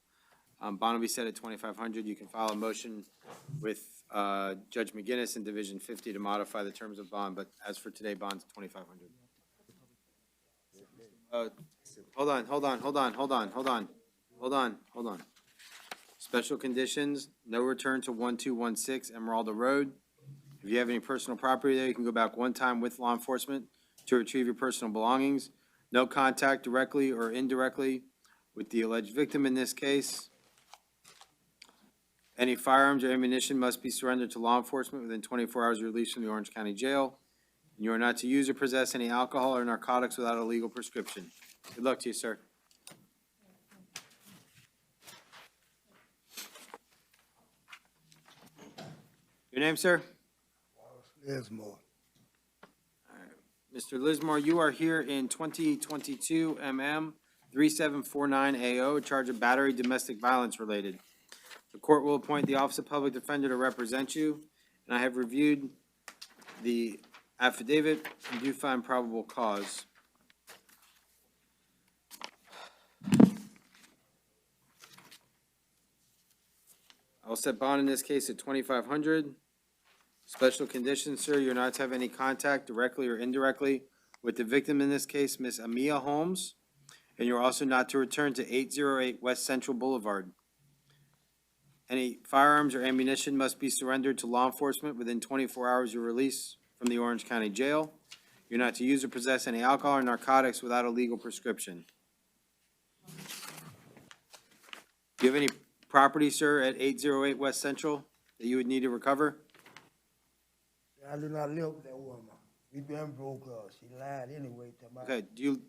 Bond will be set at 2,500. You can file a motion with Judge McGinnis in Division 50 to modify the terms of bond, but as for today, bond's 2,500. Hold on. Special conditions, no return to 1216 Emeralda Road. If you have any personal property there, you can go back one time with law enforcement to retrieve your personal belongings. No contact directly or indirectly with the alleged victim in this case. Any firearms or ammunition must be surrendered to law enforcement within 24 hours of release from the Orange County Jail. And you are not to use or possess any alcohol or narcotics without a legal prescription. Good luck to you, sir. Your name, sir? Lismore. Mr. Lismore, you are here in 2022 MM 3749 AO, in charge of battery domestic violence related. The court will appoint the Office of Public Defender to represent you, and I have reviewed the affidavit and do find probable cause. I will set bond in this case at 2,500. Special conditions, sir, you're not to have any contact directly or indirectly with the victim in this case, Miss Amia Holmes, and you're also not to return to 808 West Central Boulevard. Any firearms or ammunition must be surrendered to law enforcement within 24 hours of your release from the Orange County Jail. You're not to use or possess any alcohol or narcotics without a legal prescription. Do you have any property, sir, at 808 West Central that you would need to recover? I do not live with that woman. We been broke up. She lied anyway to my. Okay, do you,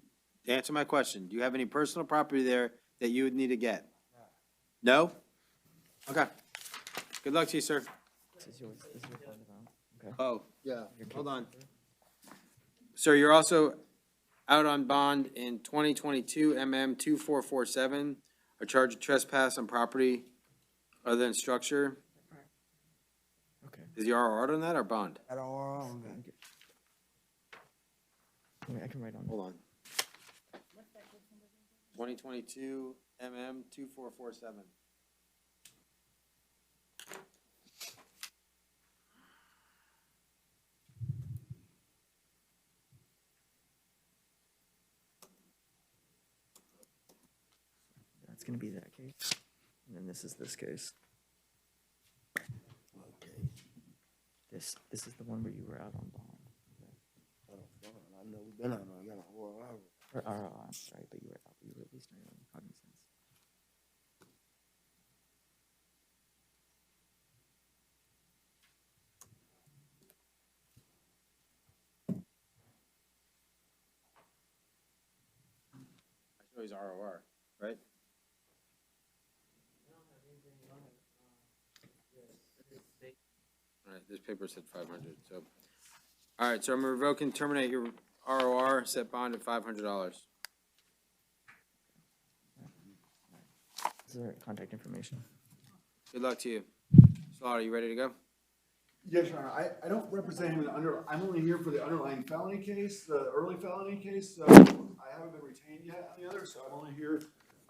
answer my question, do you have any personal property there that you would need to get? No? Okay. Good luck to you, sir. This is your part of the bond. Okay. Oh, yeah, hold on. Sir, you're also out on bond in 2022 MM 2447, a charge of trespass on property other than structure. Okay. Is the RR on that or bond? I don't want that. I can write on. Hold on. 2022 MM 2447. That's gonna be that case. And then this is this case. Okay. This is the one where you were out on bond. I know we've been out on, I got a whole hour. I'm sorry, but you were out, you were at least on your own cognizance. I show he's ROR, right? All right, this paper said 500, so. All right, so I'm gonna revoke and terminate your ROR, set bond at $500. Is there contact information? Good luck to you. Slaughter, you ready to go? Yes, Your Honor, I don't represent him in the I'm only here for the underlying felony case, the early felony case. I haven't been retained yet on the other, so I'm only here,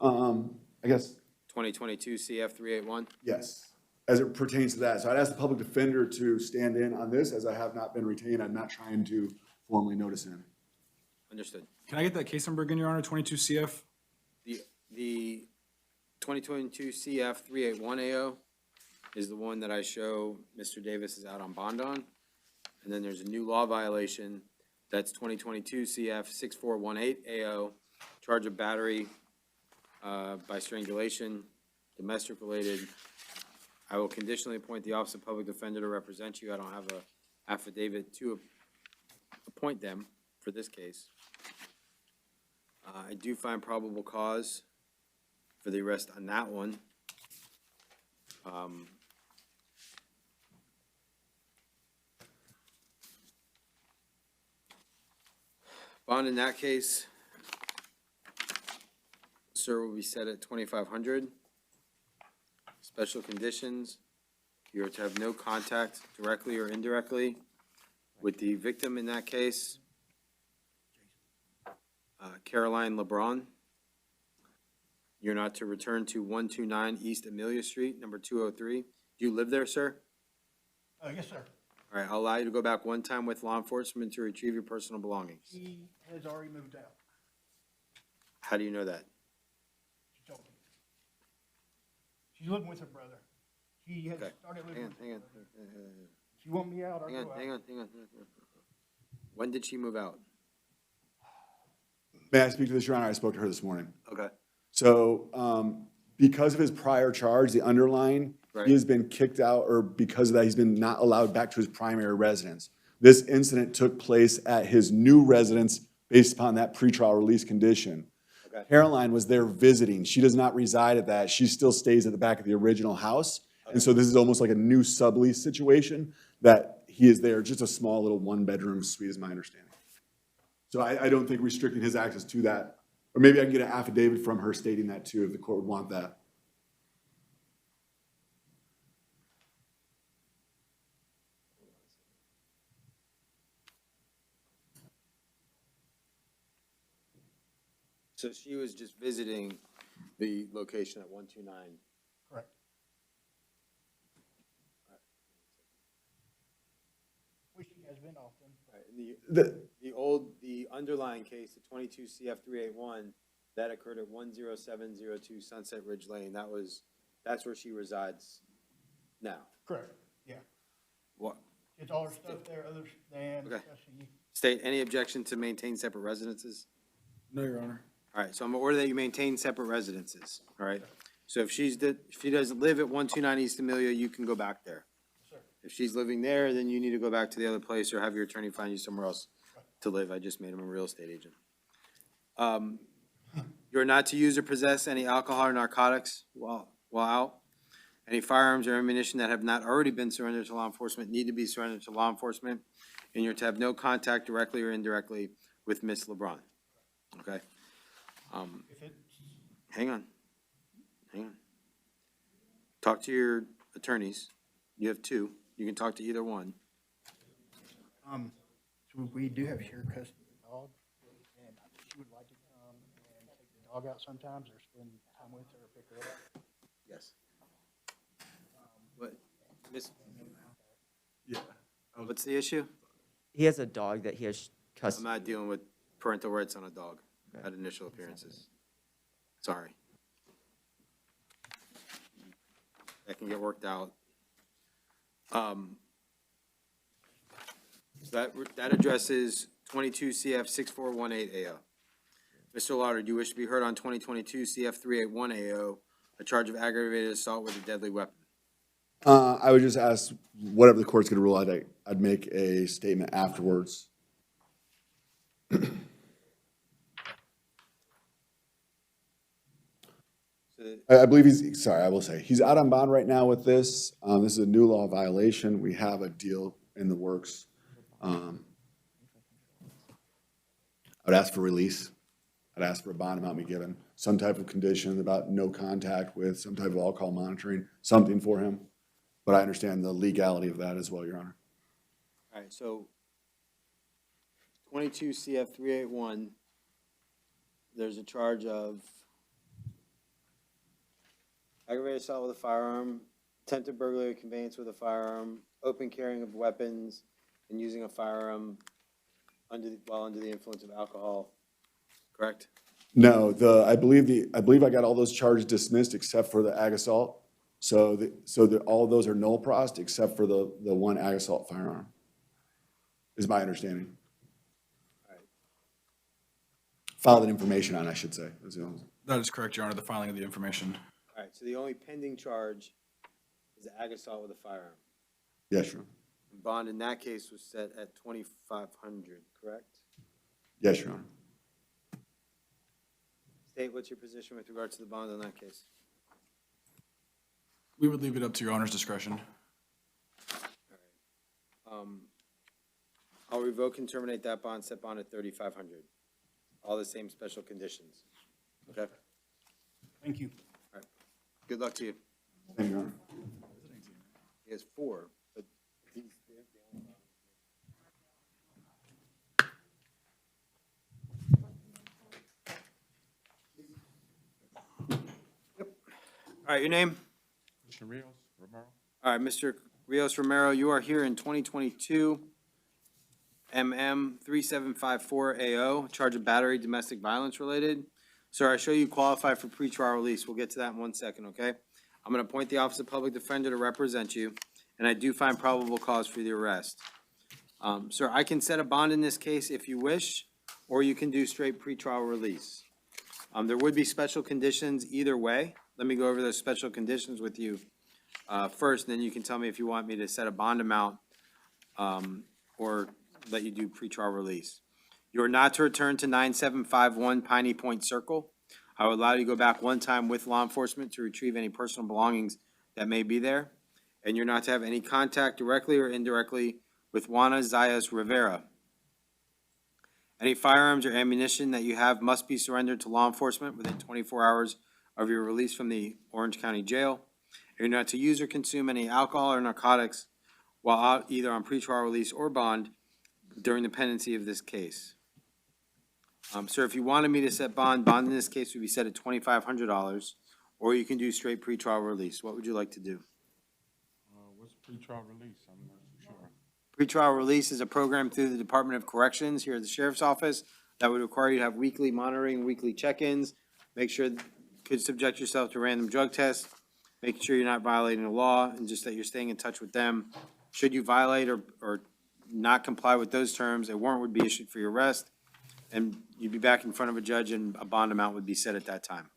I guess, 2022 CF 381. yes, as it pertains to that. So I'd ask the public defender to stand in on this, as I have not been retained. I'm not trying to formally notice him. Understood. Can I get that case number again, Your Honor? 22 CF? The 2022 CF 381 AO is the one that I show Mr. Davis is out on bond on. And then there's a new law violation. That's 2022 CF 6418 AO, charge of battery by strangulation, domestic related. I will conditionally appoint the Office of Public Defender to represent you. I don't have a affidavit to appoint them for this case. I do find probable cause for the arrest on that one. Bond in that case, sir, will be set at 2,500. Special conditions, you are to have no contact directly or indirectly with the victim in that case. Caroline LeBron. You're not to return to 129 East Amelia Street, number 203. Do you live there, sir? Yes, sir. All right, I'll allow you to go back one time with law enforcement to retrieve your personal belongings. He has already moved out. How do you know that? She told me. She's living with her brother. She has Okay. started living Hang on, with hang her on. brother. She want me out, I'll Hang go on, out. hang on, hang on. When did she move out? May I speak to this, Your Honor? I spoke to her this morning. Okay. So, because of his prior charge, the underlying, Right. he has been kicked out, or because of that, he's been not allowed back to his primary residence. This incident took place at his new residence based upon that pretrial release condition. Okay. Caroline was there visiting. She does not reside at that. She still stays at the back of the original house. And so this is almost like a new sublease situation that he is there, just a small little one-bedroom suite is my understanding. So I don't think restricting his access to that, or maybe I can get an affidavit from her stating that too, if the court would want that. So she was just visiting the location at 129. Correct. Which she has been often. Right, and the underlying case, the 22 CF 381, that occurred at 10702 Sunset Ridge Lane. That's where she resides now. Correct, yeah. What? It's all her stuff there, other than, Okay. State, any objection to maintain separate residences? No, Your Honor. All right, so I'm gonna order that you maintain separate residences, all right? So if she doesn't live at 129 East Amelia, you can go back there. Sir. If she's living there, then you need to go back to the other place or have your attorney find you somewhere else to live. I just made him a real estate agent. You're not to use or possess any alcohol or narcotics while out. Any firearms or ammunition that have not already been surrendered to law enforcement need to be surrendered to law enforcement. And you're to have no contact directly or indirectly with Ms. LeBron, okay? If it's, Hang on. Talk to your attorneys. You have two. You can talk to either one. so we do have shared custody of the dog, and she would like to come and take the dog out sometimes, or spend time with her, or pick her up. Yes. What, Miss? Yeah. What's the issue? He has a dog that he has I'm custody. not dealing with parental rights on a dog at initial appearances. Sorry. That can get worked out. So that addresses 22 CF 6418 AO. Mr. Lauder, do you wish to be heard on 2022 CF 381 AO, a charge of aggravated assault with a deadly weapon? I would just ask, whatever the court's gonna rule, I'd make a statement afterwards. I believe I will say, he's out on bond right now with this. This is a new law violation. We have a deal in the works. I would ask for release. I'd ask for a bond amount be given, some type of condition about no contact with, some type of alcohol monitoring, something for him. But I understand the legality of that as well, Your Honor. All right, so 22 CF 381, there's a charge of aggravated assault with a firearm, attempted burglary, conveyance with a firearm, open carrying of weapons, and using a firearm while under the influence of alcohol, correct? No, I believe I got all those charges dismissed except for the ag assault. So all of those are null prost except for the one ag assault firearm, is my understanding. All right. Filed information on, I should say. That's the only- That is correct, Your Honor, the filing of the information. All right, so the only pending charge is ag assault with a firearm. Yes, Your Honor. And bond in that case was set at 2,500, correct? Yes, Your Honor. State, what's your position with regard to the bond in that case? We would leave it up to Your Honor's discretion. I'll revoke and terminate that bond, set bond at 3,500. All the same special conditions. Okay? Thank you. All right. Good luck to you. Thank you, Your Honor. He has 4, but he's the only one. All right, your name? Mr. Rios, Romero. All right, Mr. Rios Romero, you are here in 2022 MM 3754 AO, charge of battery domestic violence related. Sir, I show you qualify for pretrial release. We'll get to that in 1 second, okay? I'm going to appoint the Office of Public Defender to represent you, and I do find probable cause for the arrest. Sir, I can set a bond in this case if you wish, or you can do straight pretrial release. There would be special conditions either way. Let me go over those special conditions with you first, and then you can tell me if you want me to set a bond amount or let you do pretrial release. You are not to return to 9751 Piney Point Circle. I would allow you to go back one time with law enforcement to retrieve any personal belongings that may be there. And you're not to have any contact directly or indirectly with Juana Zayas Rivera. Any firearms or ammunition that you have must be surrendered to law enforcement within 24 hours of your release from the Orange County Jail. You're not to use or consume any alcohol or narcotics while out either on pretrial release or bond during the pendency of this case. Sir, if you wanted me to set bond in this case would be set at $2,500, or you can do straight pretrial release. What would you like to do? What's pretrial release? I'm not too sure. Pretrial release is a program through the Department of Corrections here at the Sheriff's Office that would require you to have weekly monitoring, weekly check-ins, make sure, could subject yourself to random drug tests, making sure you're not violating the law, and just that you're staying in touch with them. Should you violate or not comply with those terms, a warrant would be issued for your arrest, and you'd be back in front of a judge and a bond amount would be set at that time.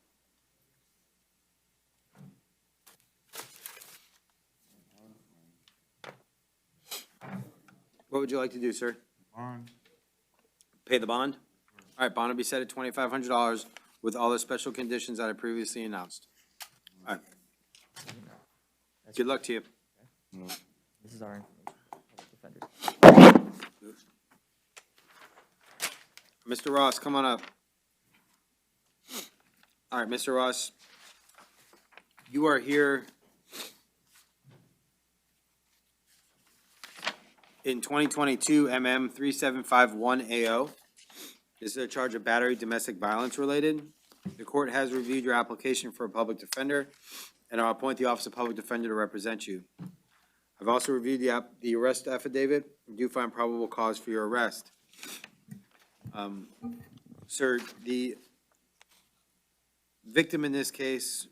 What would you like to do, sir? Bond. Pay the bond? All right, bond will be set at $2,500 with all the special conditions that I previously announced. All right. Good luck to you. This is our defender. Mr. Ross, come on up. All right, Mr. Ross, you are here in 2022 MM 3751 AO. This is a charge of battery domestic violence related. The court has reviewed your application for a public defender, and I'll appoint the Office of Public Defender to represent you. I've also reviewed the arrest affidavit and do find probable cause for your arrest. Sir, the victim in this case,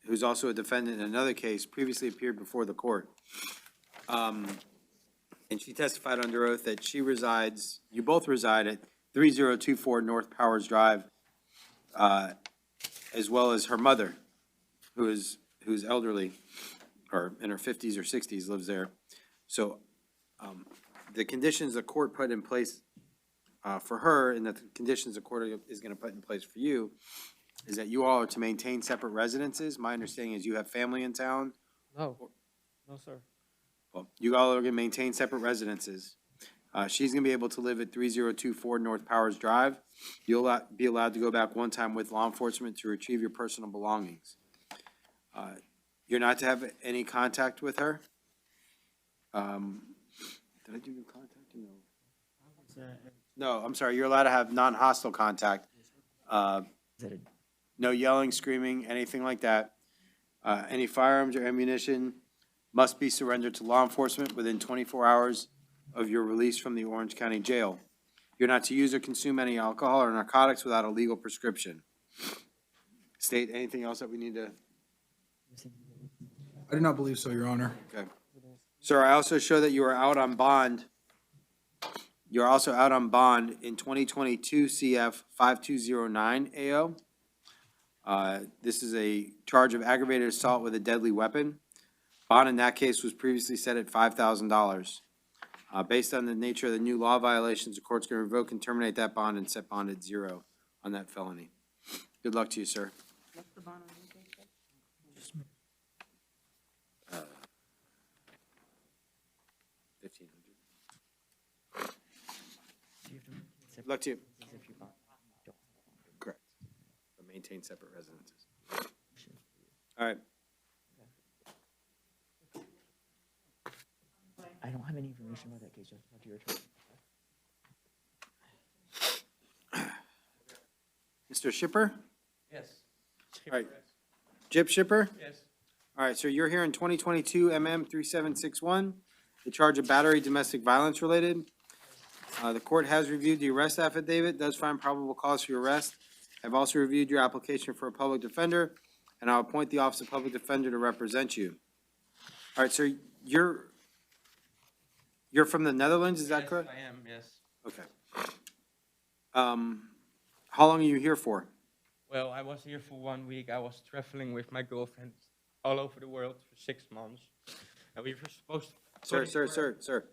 who's also a defendant in another case, previously appeared before the court. And she testified under oath that she resides, you both reside at 3024 North Powers Drive, as well as her mother, who's elderly, or in her 50s or 60s, lives there. So the conditions the court put in place for her, and the conditions the court is going to put in place for you, is that you all are to maintain separate residences. My understanding is you have family in town. No. No, sir. Well, you all are going to maintain separate residences. She's going to be able to live at 3024 North Powers Drive. You'll be allowed to go back one time with law enforcement to retrieve your personal belongings. You're not to have any contact with her. Did I do no contact? No. No, I'm sorry. You're allowed to have non-hostile contact. No yelling, screaming, anything like that. Any firearms or ammunition must be surrendered to law enforcement within 24 hours of your release from the Orange County Jail. You're not to use or consume any alcohol or narcotics without a legal prescription. State, anything else that we need to? I do not believe so, Your Honor. Okay. Sir, I also show that you are out on bond. You're also out on bond in 2022 CF 5209 AO. This is a charge of aggravated assault with a deadly weapon. Bond in that case was previously set at $5,000. Based on the nature of the new law violations, the court's going to revoke and terminate that bond and set bond at $0 on that felony. Good luck to you, sir. What's the bond on this case? $1,500. Good luck to you. Correct. But maintain separate residences. All right. I don't have any information about that case. Just talk to your attorney. Mr. Shipper? Yes. All right. Jip shipper? Yes. All right, so you're here in 2022 MM 3761, the charge of battery domestic violence related. The court has reviewed the arrest affidavit, does find probable cause for your arrest. I've also reviewed your application for a public defender, and I'll appoint the Office of Public Defender to represent you. All right, so you're from the Netherlands, is that Yes, correct? I am, yes. Okay. How long are you here for? Well, I was here for 1 week. I was traveling with my girlfriend all over the world for 6 months. And we were supposed to... Sir. Sorry.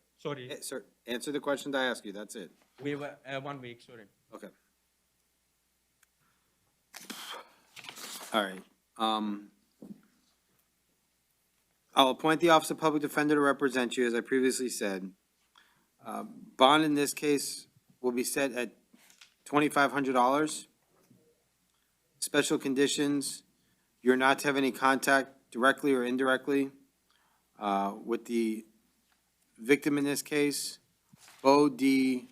Sir, answer the questions I ask you, that's it. We were 1 week, sorry. Okay. All right. I'll appoint the Office of Public Defender to represent you, as I previously said. Bond in this case will be set at $2,500. Special conditions, you're not to have any contact directly or indirectly with the victim in this case, Bo D.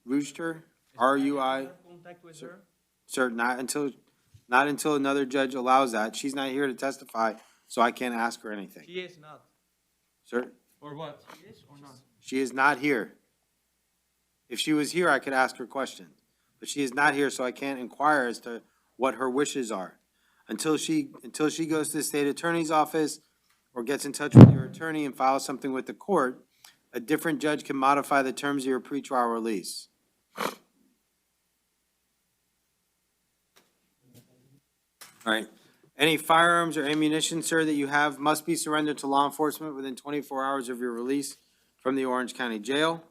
Rooster, R-U-I. Contact with her? Sir, not until another judge allows that. She's not here to testify, so I can't ask her anything. She is not. Sir, Or what? She is or not? she is not here. If she was here, I could ask her questions. But she is not here, so I can't inquire as to what her wishes are. Until she goes to the state attorney's office or gets in touch with your attorney and files something with the court, a different judge can modify the terms of your pretrial release. All right. Any firearms or ammunition, sir, that you have must be surrendered to law enforcement within 24 hours of your release from the Orange County Jail.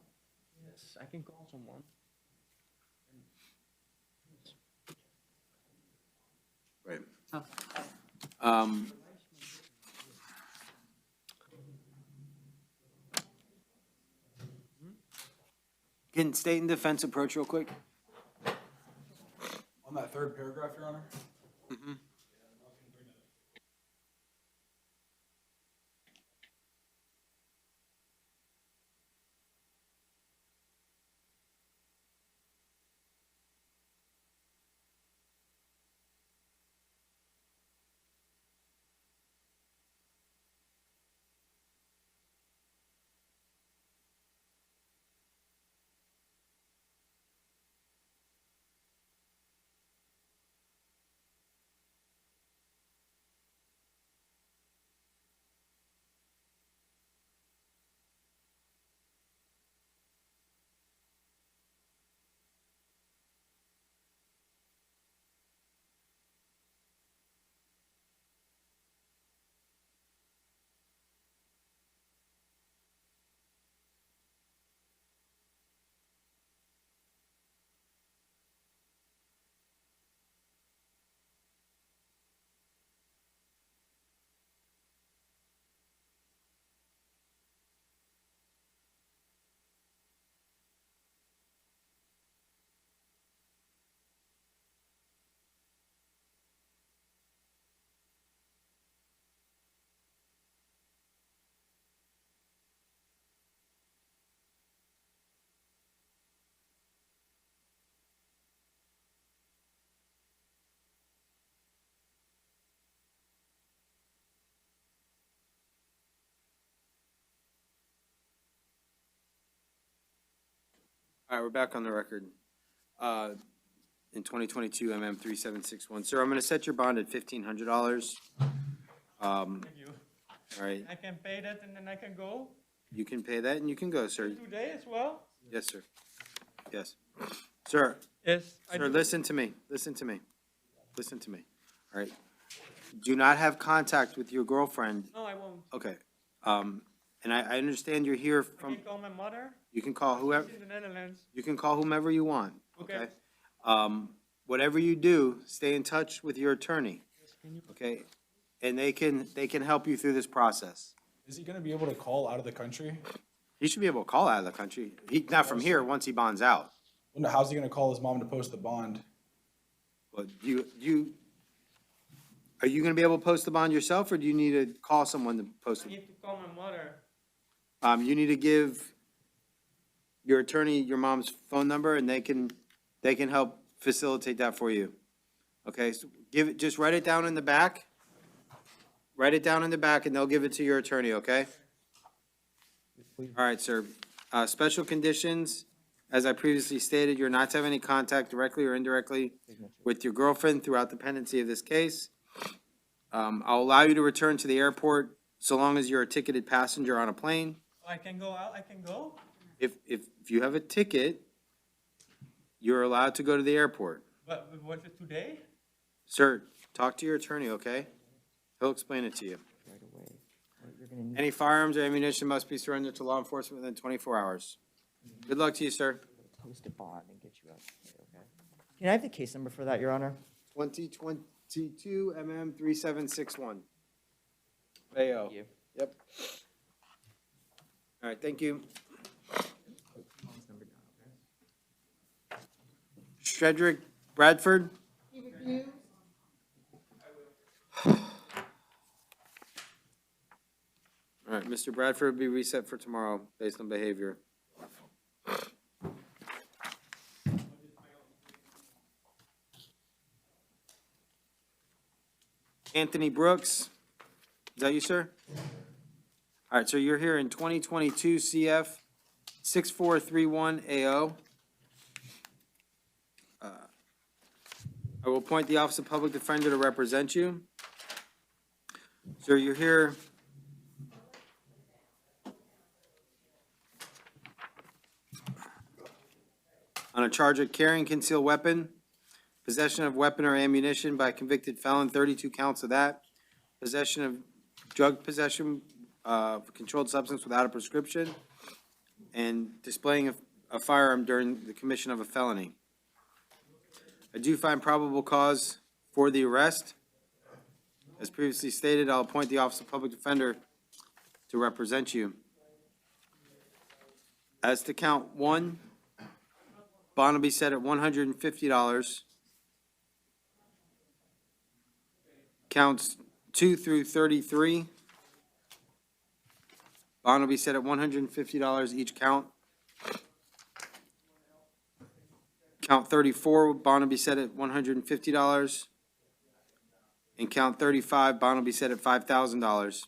Yes, I can call someone. Right. Can state and defense approach real quick? On that third paragraph, Your Honor? All right, we're back on the record. In 2022 MM 3761. Sir, I'm going to set your bond at $1,500. Thank you. All right, I can pay that and then I can go? you can pay that and you can go, sir. Today as well? Yes, sir. Yes. Sir, Yes. sir, listen to me. Listen to me. Listen to me. All right. Do not have contact with your girlfriend. No, I won't. Okay. And I understand you're here I from, can call my mother. you can call whoever, She's in the Netherlands. you can call whomever you want, Okay. okay? Whatever you do, stay in touch with your attorney, okay? And they can help you through this process. Is he gonna be able to call out of the country? He should be able to call out of the country. Not from here, once he bonds out. Well, no, how's he gonna call his mom to post the bond? But are you gonna be able to post the bond yourself, or do you need to call someone to post I it? need to call my mother. You need to give your attorney your mom's phone number, and they can help facilitate that for you. Okay, so just write it down in the back. Write it down in the back and they'll give it to your attorney, okay? All right, sir. Special conditions, as I previously stated, you're not to have any contact directly or indirectly with your girlfriend throughout the pendency of this case. I'll allow you to return to the airport so long as you're a ticketed passenger on a plane. I can go out, I can go? If you have a ticket, you're allowed to go to the airport. But was it today? Sir, talk to your attorney, okay? He'll explain it to you. Any firearms or ammunition must be surrendered to law enforcement within 24 hours. Good luck to you, sir. Post a bond and get you out today, okay? Can I have the case number for that, Your Honor? 2022 MM 3761. AO. Yep. All right, thank you. Shedrick Bradford. He refused. All right, Mr. Bradford will be reset for tomorrow based on behavior. Anthony Brooks, is that you, sir? All right, so you're here in 2022 CF 6431 AO. I will appoint the Office of Public Defender to represent you. Sir, you're here on a charge of carrying concealed weapon, possession of weapon or ammunition by a convicted felon, 32 counts of that, possession of drug possession of controlled substance without a prescription, and displaying a firearm during the commission of a felony. I do find probable cause for the arrest. As previously stated, I'll appoint the Office of Public Defender to represent you. As to count 1, bond will be set at $150. Counts 2 through 33. Bond will be set at $150 each count. Count 34, bond will be set at $150. And count 35, bond will be set at $5,000.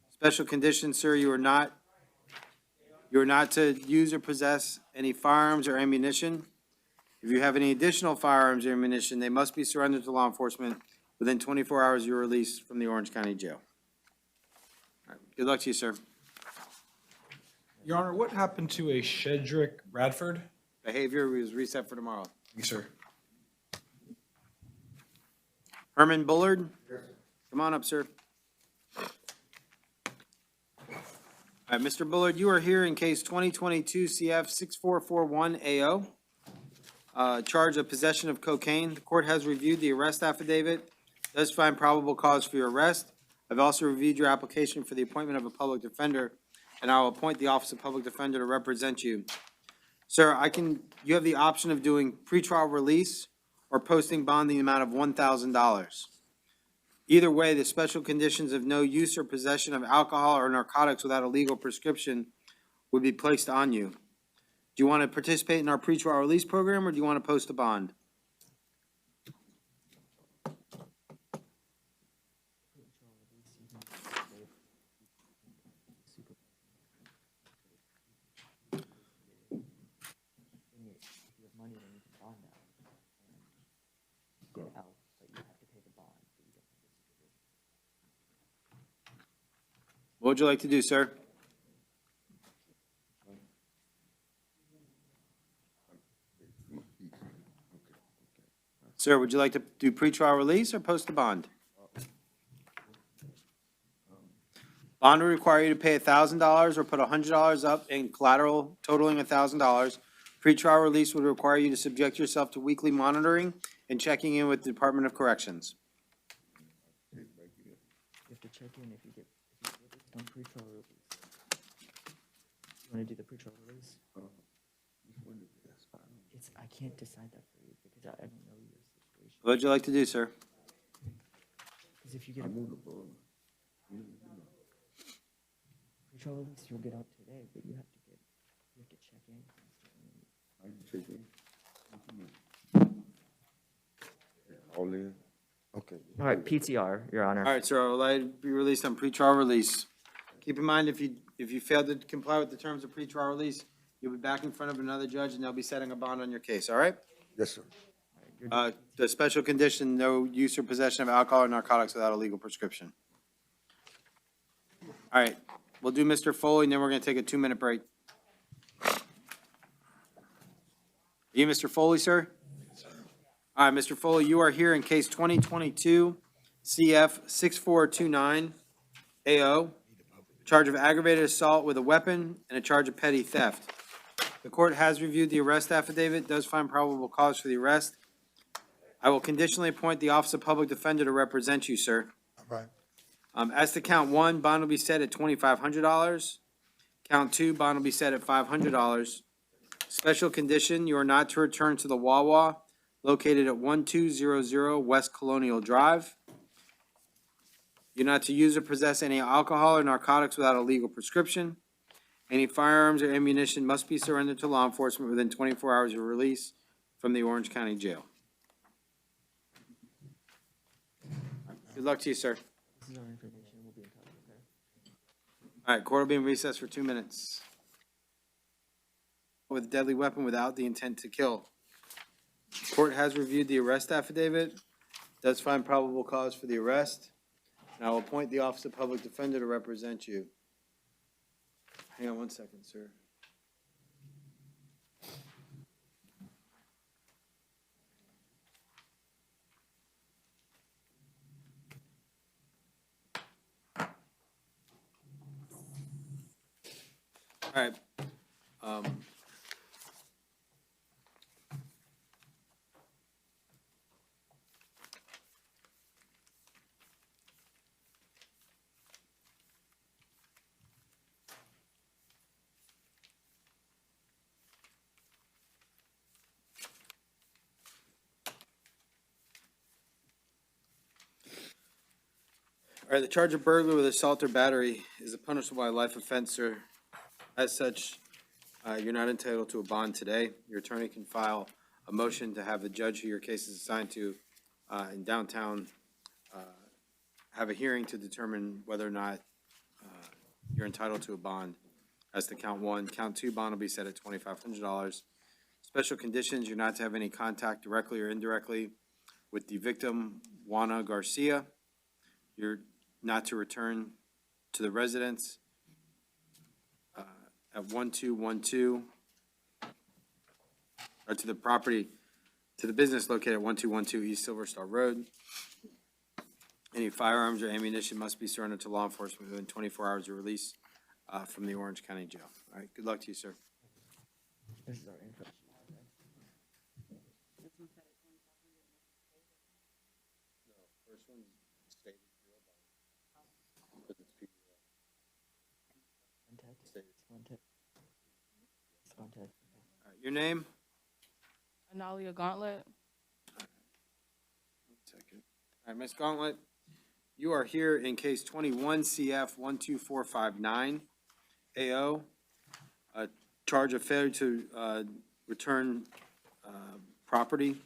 Special conditions, sir, you are not to use or possess any firearms or ammunition. If you have any additional firearms or ammunition, they must be surrendered to law enforcement within 24 hours of your release from the Orange County Jail. All right, good luck to you, sir. Your Honor, what happened to a Shedrick Bradford? Behavior is reset for tomorrow. Yes, sir. Herman Bullard? Come on up, sir. All right, Mr. Bullard, you are here in case 2022 CF 6441 AO. Charge of possession of cocaine. The court has reviewed the arrest affidavit, does find probable cause for your arrest. I've also reviewed your application for the appointment of a public defender, and I will appoint the Office of Public Defender to represent you. Sir, you have the option of doing pretrial release or posting bond in the amount of $1,000. Either way, the special conditions of no use or possession of alcohol or narcotics without a legal prescription would be placed on you. Do you want to participate in our pretrial release program, or do you want to post a bond? What would you like to do, sir? Sir, would you like to do pretrial release or post a bond? Bond will require you to pay $1,000 or put $100 up in collateral totaling $1,000. Pretrial release would require you to subject yourself to weekly monitoring and checking in with the Department of Corrections. You have to check in if you get on pretrial release. You want to do the pretrial release? I can't decide that for you because I don't know your situation. What would you like to do, sir? Because if you get a pretrial release, you'll get out today, but you have to check in constantly. All in? Okay. All right, PTR, Your Honor. All right, sir, I'll let it be released on pretrial release. Keep in mind, if you fail to comply with the terms of pretrial release, you'll be back in front of another judge and they'll be setting a bond on your case, all right? Yes, sir. The special condition, no use or possession of alcohol or narcotics without a legal prescription. All right, we'll do Mr. Foley, and then we're gonna take a 2-minute break. You Mr. Foley, sir? All right, Mr. Foley, you are here in case 2022 CF 6429 AO, charge of aggravated assault with a weapon and a charge of petty theft. The court has reviewed the arrest affidavit, does find probable cause for the arrest. I will conditionally appoint the Office of Public Defender to represent you, sir. All right. As to count 1, bond will be set at $2,500. Count 2, bond will be set at $500. Special condition, you are not to return to the Wawa located at 1200 West Colonial Drive. You're not to use or possess any alcohol or narcotics without a legal prescription. Any firearms or ammunition must be surrendered to law enforcement within 24 hours of release from the Orange County Jail. Good luck to you, sir. All right, court will be in recess for 2 minutes. With a deadly weapon without the intent to kill. Court has reviewed the arrest affidavit, does find probable cause for the arrest, and I will appoint the Office of Public Defender to represent you. Hang on 1 second, sir. All right. All right, the charge of burglary with assault or battery is a punishable by life offense, sir. As such, you're not entitled to a bond today. Your attorney can file a motion to have the judge who your case is assigned to in downtown have a hearing to determine whether or not you're entitled to a bond. As to count 1, count 2, bond will be set at $2,500. Special conditions, you're not to have any contact directly or indirectly with the victim, Juana Garcia. You're not to return to the residence at 1212, or to the property, to the business located at 1212 East Silver Star Road. Any firearms or ammunition must be surrendered to law enforcement within 24 hours of release from the Orange County Jail. All right, good luck to you, sir. Your name? Analia Gauntlet. All right, Ms. Gauntlet, you are here in case 21 CF 12459 AO, a charge of failure to return property.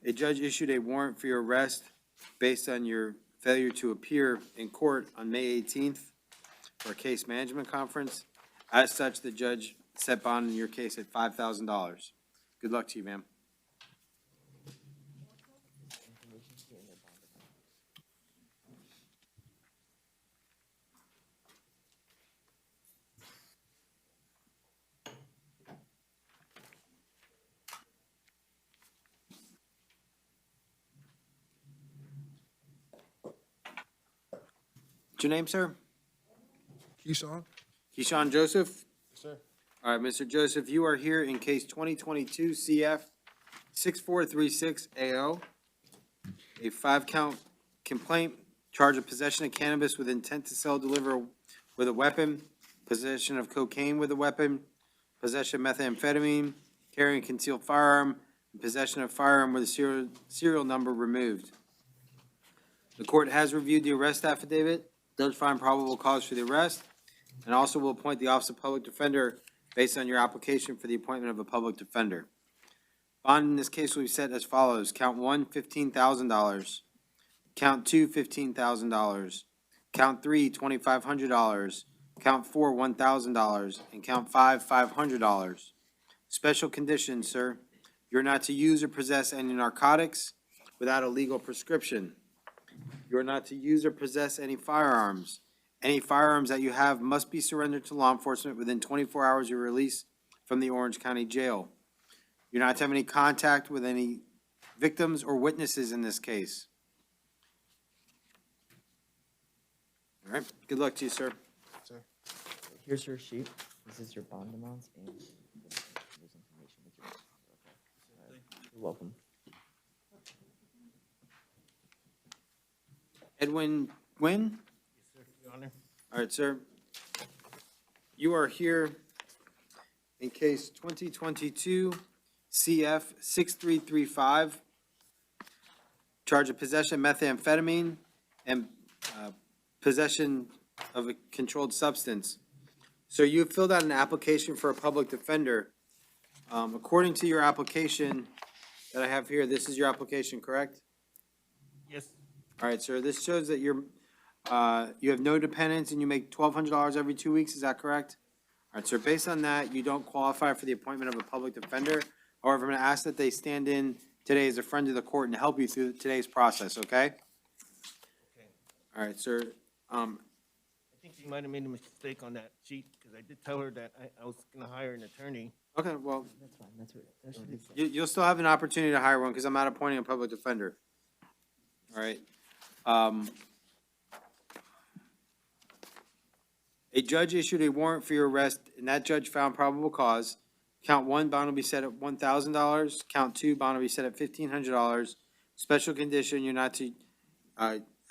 A judge issued a warrant for your arrest based on your failure to appear in court on May 18th for a case management conference. As such, the judge set bond in your case at $5,000. Good luck to you, ma'am. What's your name, sir? Keyshawn? Keyshawn Joseph? Yes, sir. All right, Mr. Joseph, you are here in case 2022 CF 6436 AO, a 5-count complaint, charge of possession of cannabis with intent to sell, deliver with a weapon, possession of cocaine with a weapon, possession of methamphetamine, carrying a concealed firearm, and possession of firearm with a serial number removed. The court has reviewed the arrest affidavit, does find probable cause for the arrest, and also will appoint the Office of Public Defender based on your application for the appointment of a public defender. Bond in this case will be set as follows. Count one, $15,000. Count two, $15,000. Count three, $2,500. Count four, $1,000. And count five, $500. Special conditions, sir. You're not to use or possess any narcotics without a legal prescription. You are not to use or possess any firearms. Any firearms that you have must be surrendered to law enforcement within 24 hours of your release from the Orange County Jail. You're not to have any contact with any victims or witnesses in this case. All right, good luck to you, sir. Here's your sheet. This is your bond amounts and there's information with yours. Okay. You're welcome. Edwin Nguyen? Your Honor. All right, sir. You are here in case 2022 CF 6335, charge of possession of methamphetamine and possession of a controlled substance. So you have filled out an application for a public defender. According to your application that I have here, this is your application, correct? Yes. All right, sir. This shows that you have no dependents and you make $1,200 every 2 weeks. Is that correct? All right, sir. Based on that, you don't qualify for the appointment of a public defender. However, I'm going to ask that they stand in today as a friend of the court and help you through today's process, okay? Okay. All right, sir. I think you might have made a mistake on that sheet, because I did tell her that I was gonna hire an attorney. Okay, well, That's fine. That's what, that should be fine. you'll still have an opportunity to hire one because I'm not appointing a public defender. All right. A judge issued a warrant for your arrest, and that judge found probable cause. Count one, bond will be set at $1,000. Count two, bond will be set at $1,500. Special condition, you're not to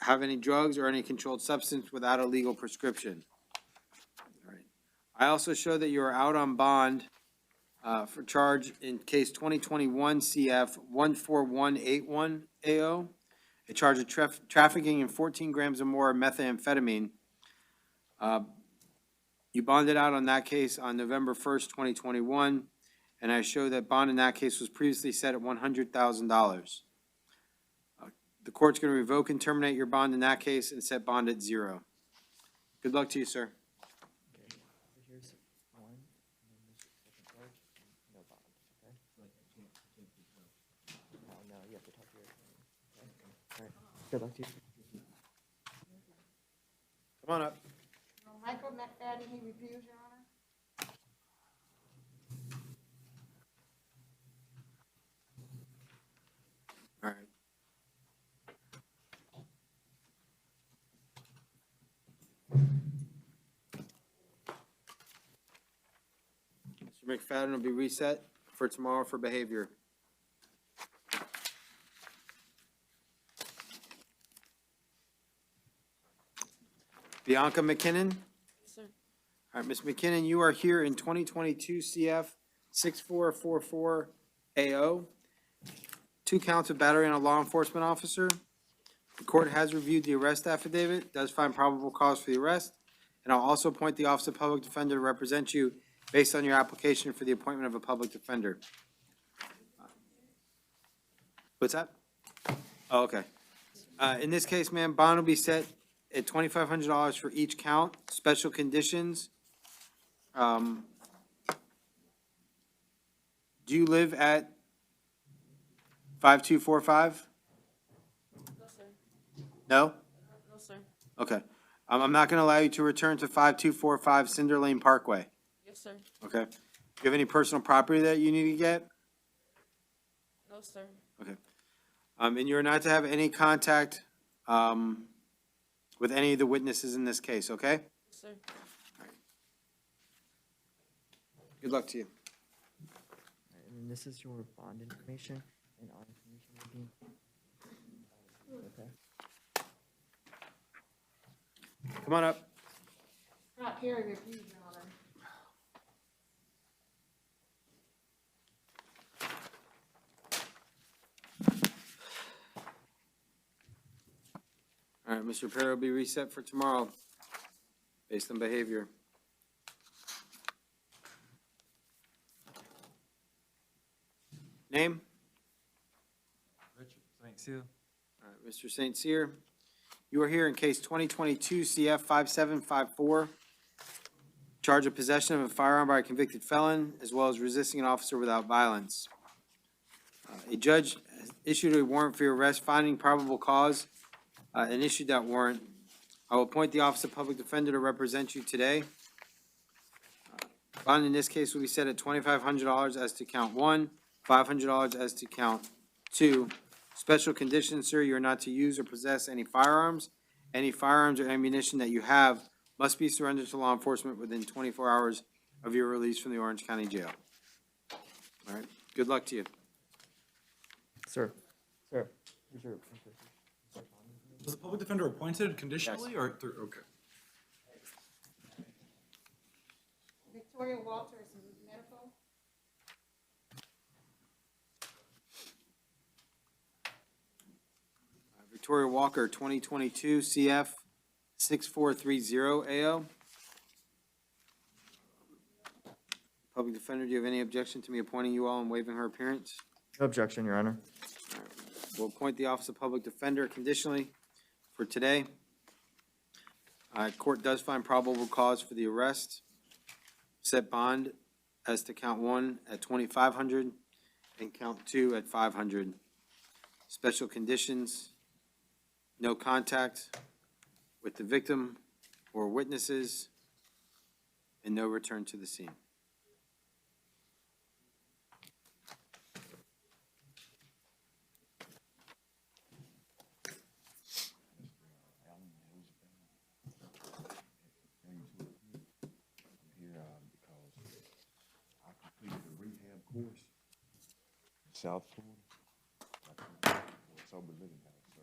have any drugs or any controlled substance without a legal prescription. All right. I also show that you are out on bond for charge in case 2021 CF 14181 AO, a charge of trafficking in 14 grams or more of methamphetamine. You bonded out on that case on November 1st, 2021, and I show that bond in that case was previously set at $100,000. The court's going to revoke and terminate your bond in that case and set bond at $0. Good luck to you, sir. Okay. So here's one, and then there's the second charge, and no bond, okay? No, you have to talk to your attorney, okay? All right. Good luck to you. Come on up. Michael McFadden, he refused, Your Honor. All right. Mr. McFadden will be reset for tomorrow for behavior. Bianca McKinnon? Sir. All right, Ms. McKinnon, you are here in 2022 CF 6444 AO. 2 counts of battery on a law enforcement officer. The court has reviewed the arrest affidavit, does find probable cause for the arrest, and I'll also appoint the Office of Public Defender to represent you based on your application for the appointment of a public defender. What's that? Oh, okay. In this case, ma'am, bond will be set at $2,500 for each count. Special conditions. Do you live at 5245? No, sir. No? No, sir. Okay. I'm not going to allow you to return to 5245 Cinder Lane Parkway. Yes, sir. Okay. Do you have any personal property that you need to get? No, sir. Okay. And you're not to have any contact with any of the witnesses in this case, okay? Yes, sir. Good luck to you. All right, and then this is your bond information, and our information will be. Okay. Come on up. Scott Perry refused, Your Honor. All right, Mr. Perry will be reset for tomorrow based on behavior. Name? Richard St. Cyr. All right, Mr. St. Cyr, you are here in case 2022 CF 5754, charge of possession of a firearm by a convicted felon, as well as resisting an officer without violence. A judge has issued a warrant for your arrest, finding probable cause, and issued that warrant. I will appoint the Office of Public Defender to represent you today. Bond in this case will be set at $2,500 as to count one, $500 as to count two. Special conditions, sir, you are not to use or possess any firearms. Any firearms or ammunition that you have must be surrendered to law enforcement within 24 hours of your release from the Orange County Jail. All right, good luck to you. Sir. Was the public defender appointed conditionally or through, okay. Victoria Walters, medical. Victoria Walker, 2022 CF 6430 AO. Public Defender, do you have any objection to me appointing you all and waiving her appearance? No objection, Your Honor. We'll appoint the Office of Public Defender conditionally for today. Court does find probable cause for the arrest. Set bond as to count one at $2,500 and count two at $500. Special conditions, no contact with the victim or witnesses, and no return to the scene. South Florida. Sober living house, sir.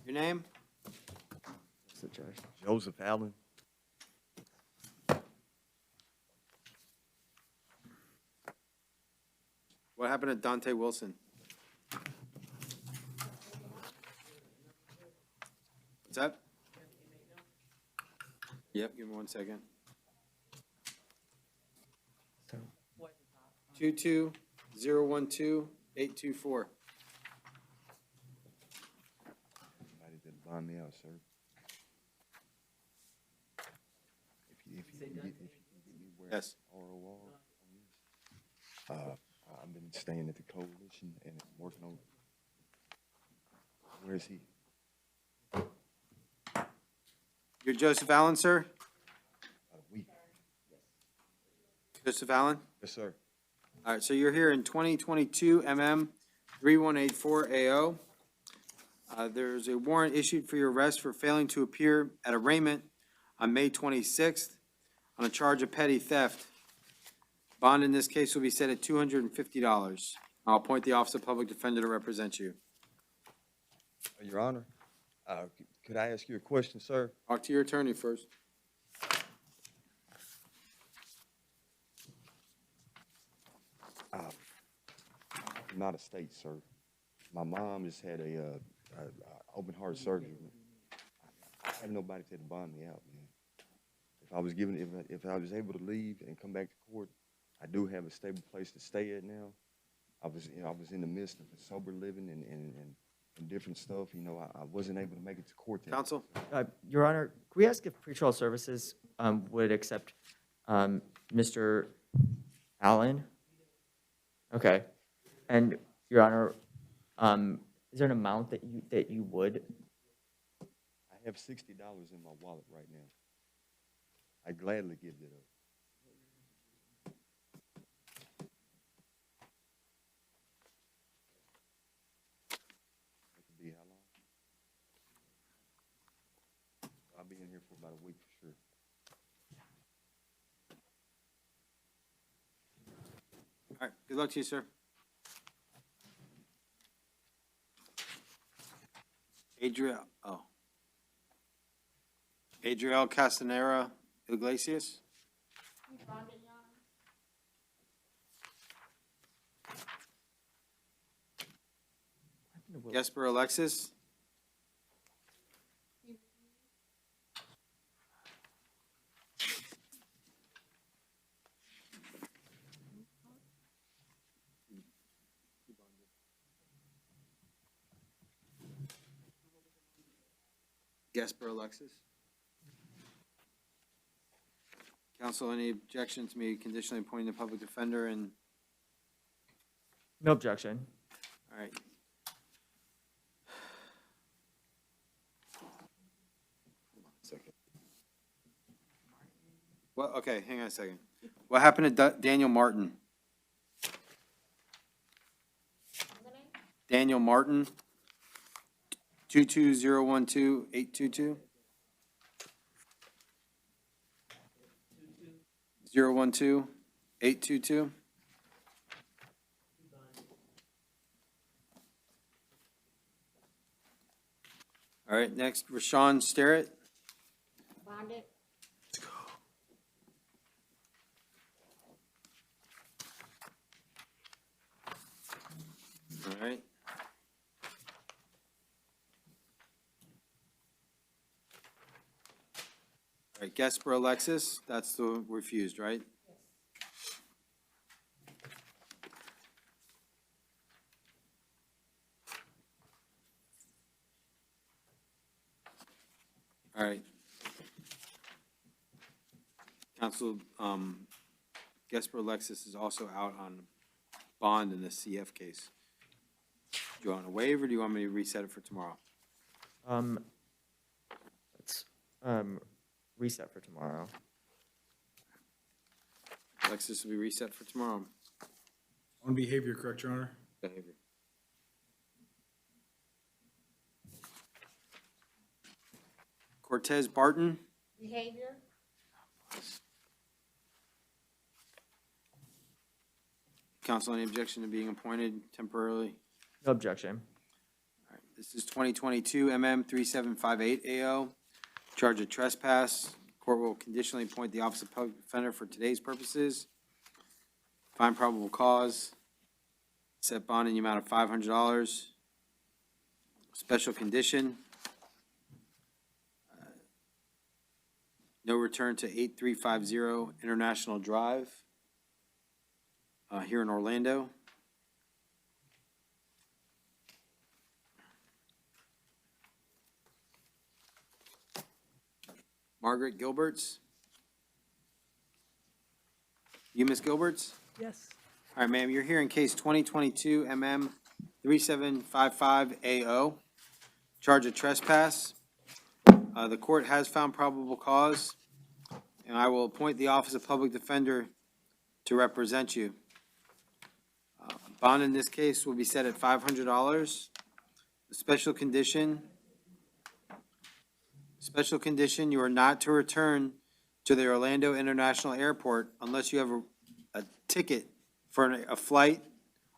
Your name? Mr. Judge. Joseph Allen. What happened to Dante Wilson? What's that? Yep, give me 1 second. 22012-824. Somebody that bond me out, sir. If you can get me where Yes. ROR on this. I've been staying at the coalition and working on, where is he? You're Joseph Allen, sir? About a week. Joseph Allen? Yes, sir. All right, so you're here in 2022 MM 3184 AO. There's a warrant issued for your arrest for failing to appear at arraignment on May 26th on a charge of petty theft. Bond in this case will be set at $250. I'll appoint the Office of Public Defender to represent you. Your Honor, could I ask you a question, sir? Talk to your attorney first. I'm out of state, sir. My mom just had a open heart surgery. I have nobody to bond me out, man. If I was given, if I was able to leave and come back to court, I do have a stable place to stay at now. I was in the midst of sober living and different stuff. You know, I wasn't able to make it to court. Counsel? Your Honor, can we ask if pretrial services would accept Mr. Allen? Okay. And, Your Honor, is there an amount that you would? I have $60 in my wallet right now. I gladly give it up. It could be how long? I'll be in here for about a week for sure. All right, good luck to you, sir. Adriel Castanera Iglesias. Jesper Alexis. Gesper Alexis. Council, any objection to me conditionally appointing the public defender and, No objection. all right. Hold on a second. Well, okay, hang on a second. What happened to Daniel Martin? Daniel Martin, 22012-822. 012-822. All right, next, Rashawn Sterrett. Bonded. All right. All right, Gesper Alexis, that's the refused, right? All right. Council, Gesper Alexis is also out on bond in the CF case. Do you want to waive, or do you want me to reset it for tomorrow? Let's reset for tomorrow. Alexis will be reset for tomorrow. On behavior, correct, Your Honor? Behavior. Cortez Barton. Behavior. Council, any objection to being appointed temporarily? No objection. All right, this is 2022 MM 3758 AO. Charge of trespass. Court will conditionally appoint the Office of Public Defender for today's purposes. Find probable cause. Set bond in the amount of $500. Special condition. No return to 8350 International Drive here in Orlando. Margaret Gilberts? You, Ms. Gilberts? Yes. All right, ma'am, you're here in case 2022 MM 3755 AO. Charge of trespass. The court has found probable cause, and I will appoint the Office of Public Defender to represent you. Bond in this case will be set at $500. The special condition, you are not to return to the Orlando International Airport unless you have a ticket for a flight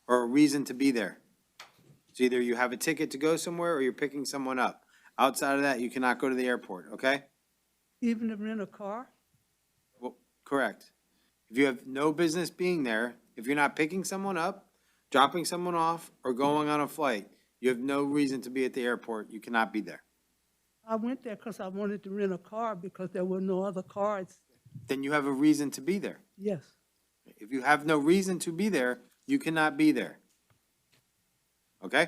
or a reason to be there. So either you have a ticket to go somewhere or you're picking someone up. Outside of that, you cannot go to the airport, okay? Even to rent a car? Well, correct. If you have no business being there, if you're not picking someone up, dropping someone off, or going on a flight, you have no reason to be at the airport. You cannot be there. I went there because I wanted to rent a car because there were no other cars. Then you have a reason to be there. Yes. If you have no reason to be there, you cannot be there. Okay?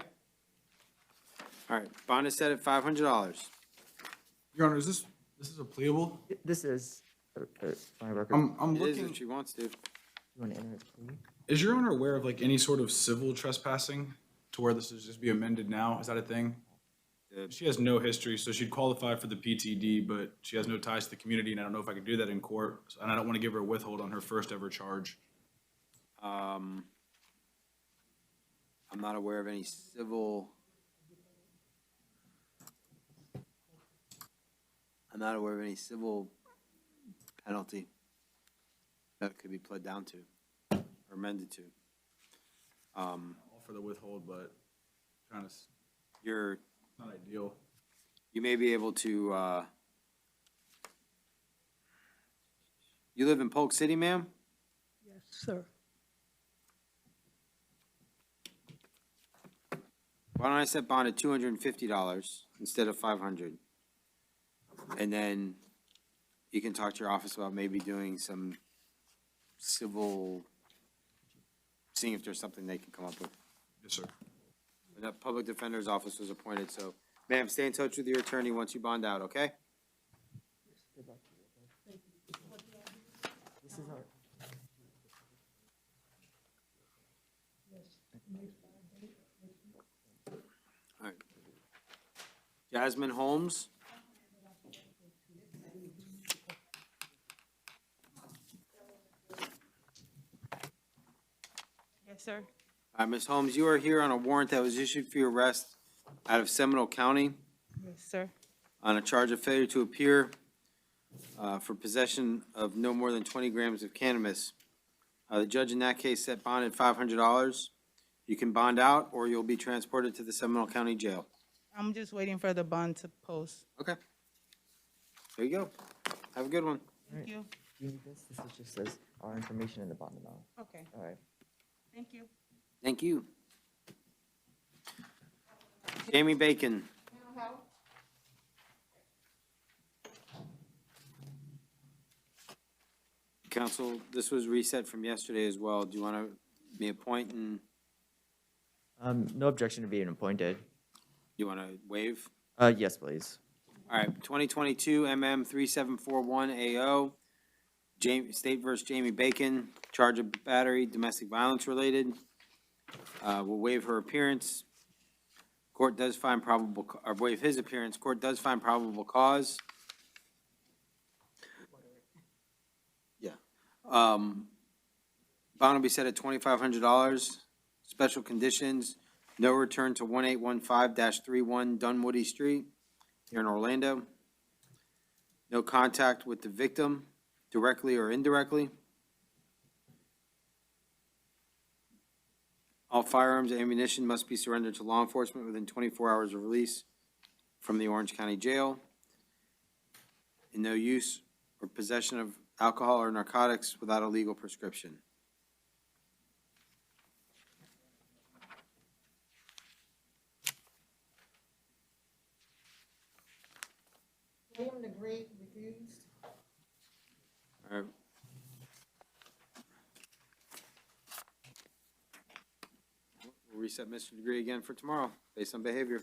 All right, bond is set at $500. Your Honor, this is a pleable? This is, my record. I'm It is looking, if she wants to. You want to enter its plea? is Your Honor aware of like any sort of civil trespassing to where this is just be amended now? Is that a thing? She has no history, so she'd qualify for the PTD, but she has no ties to the community, and I don't know if I could do that in court. And I don't want to give her a withhold on her first ever charge. I'm not aware of any civil. I'm not aware of any civil penalty that could be pled down to or amended to. All for the withhold, but trying to, You're, not ideal. you may be able to, you live in Polk City, ma'am? Yes, sir. Why don't I set bond at $250 instead of $500? And then you can talk to your office about maybe doing some civil, seeing if there's something they can come up with. Yes, sir. The public defender's office was appointed, so Ma'am, stay in touch with your attorney once you bond out, okay? This is our. All right. Jasmine Holmes? Yes, sir. All right, Ms. Holmes, you are here on a warrant that was issued for your arrest out of Seminole County Yes, sir. on a charge of failure to appear for possession of no more than 20 grams of cannabis. The judge in that case set bond at $500. You can bond out, or you'll be transported to the Seminole County Jail. I'm just waiting for the bond to post. Okay. There you go. Have a good one. Thank you. Do you need this? This is just says our information in the bond amount. Okay, All right. thank you. Thank you. Jamie Bacon. Counsel, this was reset from yesterday as well. Do you want to me appoint and No objection to being appointed. you want to waive? Yes, please. All right, 2022 MM 3741 AO, State versus Jamie Bacon, charge of battery, domestic violence related. We'll waive her appearance. Court does find probable, or waive his appearance. Court does find probable cause. Yeah. Bond will be set at $2,500. Special conditions, no return to 1815-31 Dunwoody Street here in Orlando. No contact with the victim, directly or indirectly. All firearms and ammunition must be surrendered to law enforcement within 24 hours of release from the Orange County Jail. And no use or possession of alcohol or narcotics without a legal prescription. William the Great refused. All right. We'll reset Mr. Degree again for tomorrow, based on behavior.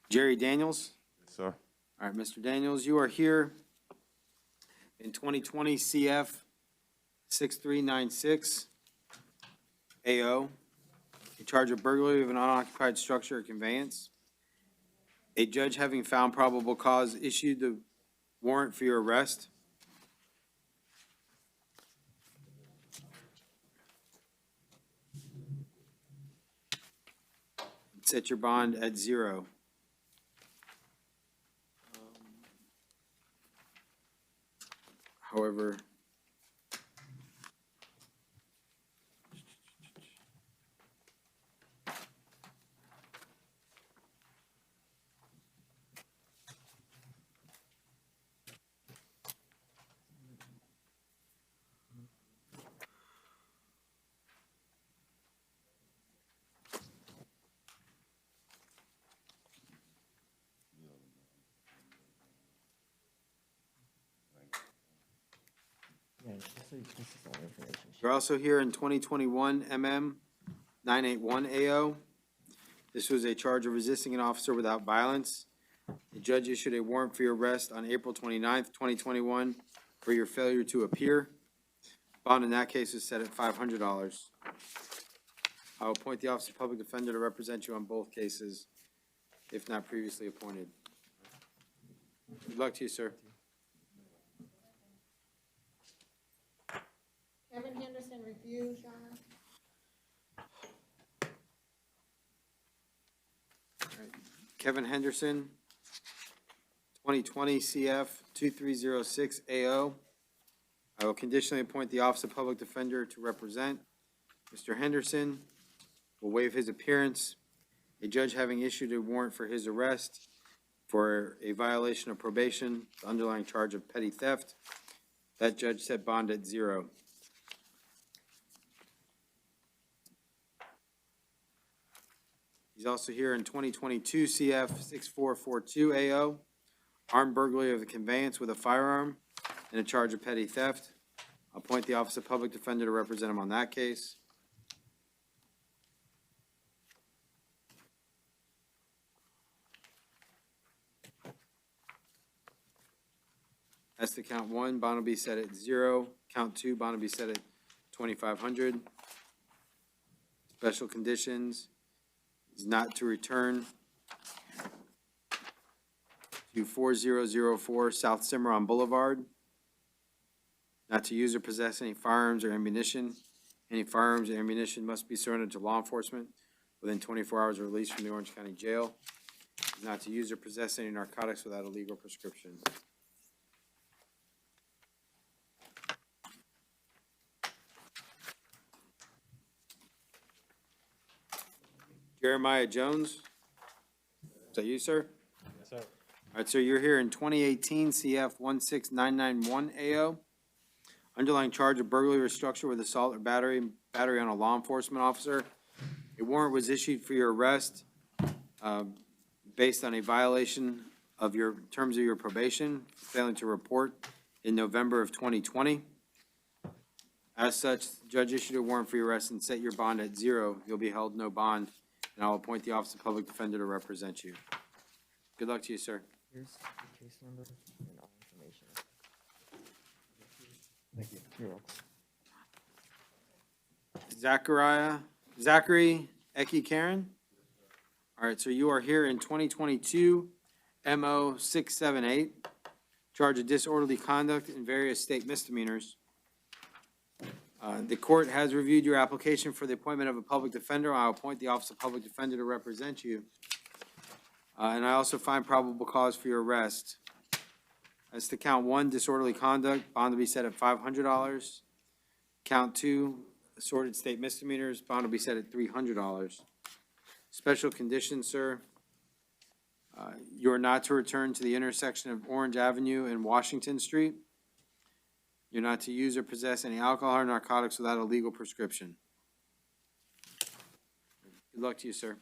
Jerry Daniels? Yes, sir. All right, Mr. Daniels, you are here in 2020 CF 6396 AO, in charge of burglary of an unoccupied structure or conveyance. A judge having found probable cause issued the warrant for your arrest. Set your bond at $0. However, Yeah, this is all information. you're also here in 2021 MM 981 AO. This was a charge of resisting an officer without violence. The judge issued a warrant for your arrest on April 29th, 2021 for your failure to appear. Bond in that case is set at $500. I will appoint the Office of Public Defender to represent you on both cases, if not previously appointed. Good luck to you, sir. Kevin Henderson refused, Your Honor. Kevin Henderson, 2020 CF 2306 AO. I will conditionally appoint the Office of Public Defender to represent. Mr. Henderson will waive his appearance. A judge having issued a warrant for his arrest for a violation of probation, the underlying charge of petty theft. That judge set bond at $0. He's also here in 2022 CF 6442 AO, armed burglary of the conveyance with a firearm. in a charge of petty theft. Appoint the Office of Public Defender to represent him on that case. As to count one, bond will be set at 0. Count two, bond will be set at 2,500. Special conditions is not to return to 4004 South Cimarron Boulevard. Not to use or possess any firearms or ammunition. Any firearms or ammunition must be surrendered to law enforcement within 24 hours of release from the Orange County Jail. Not to use or possess any narcotics without a legal prescription. Jeremiah Jones? Is that you, sir? Yes, sir. All right, sir, you're here in 2018 CF 16991 AO. Underlying charge of burglary or structure with assault or battery on a law enforcement officer. A warrant was issued for your arrest based on a violation of your terms of your probation, failing to report in November of 2020. As such, the judge issued a warrant for your arrest and set your bond at 0. You'll be held no bond, and I'll appoint the Office of Public Defender to represent you. Good luck to you, sir. Here's the case number and all information. Thank you. You're welcome. Zachary Eki Karen? All right, so you are here in 2022 MO 678, charge of disorderly conduct and various state misdemeanors. The court has reviewed your application for the appointment of a public defender. I'll appoint the Office of Public Defender to represent you. And I also find probable cause for your arrest. As to count one, disorderly conduct, bond to be set at $500. Count two, assorted state misdemeanors, bond will be set at $300. Special conditions, sir. You are not to return to the intersection of Orange Avenue and Washington Street. You're not to use or possess any alcohol or narcotics without a legal prescription. Good luck to you, sir.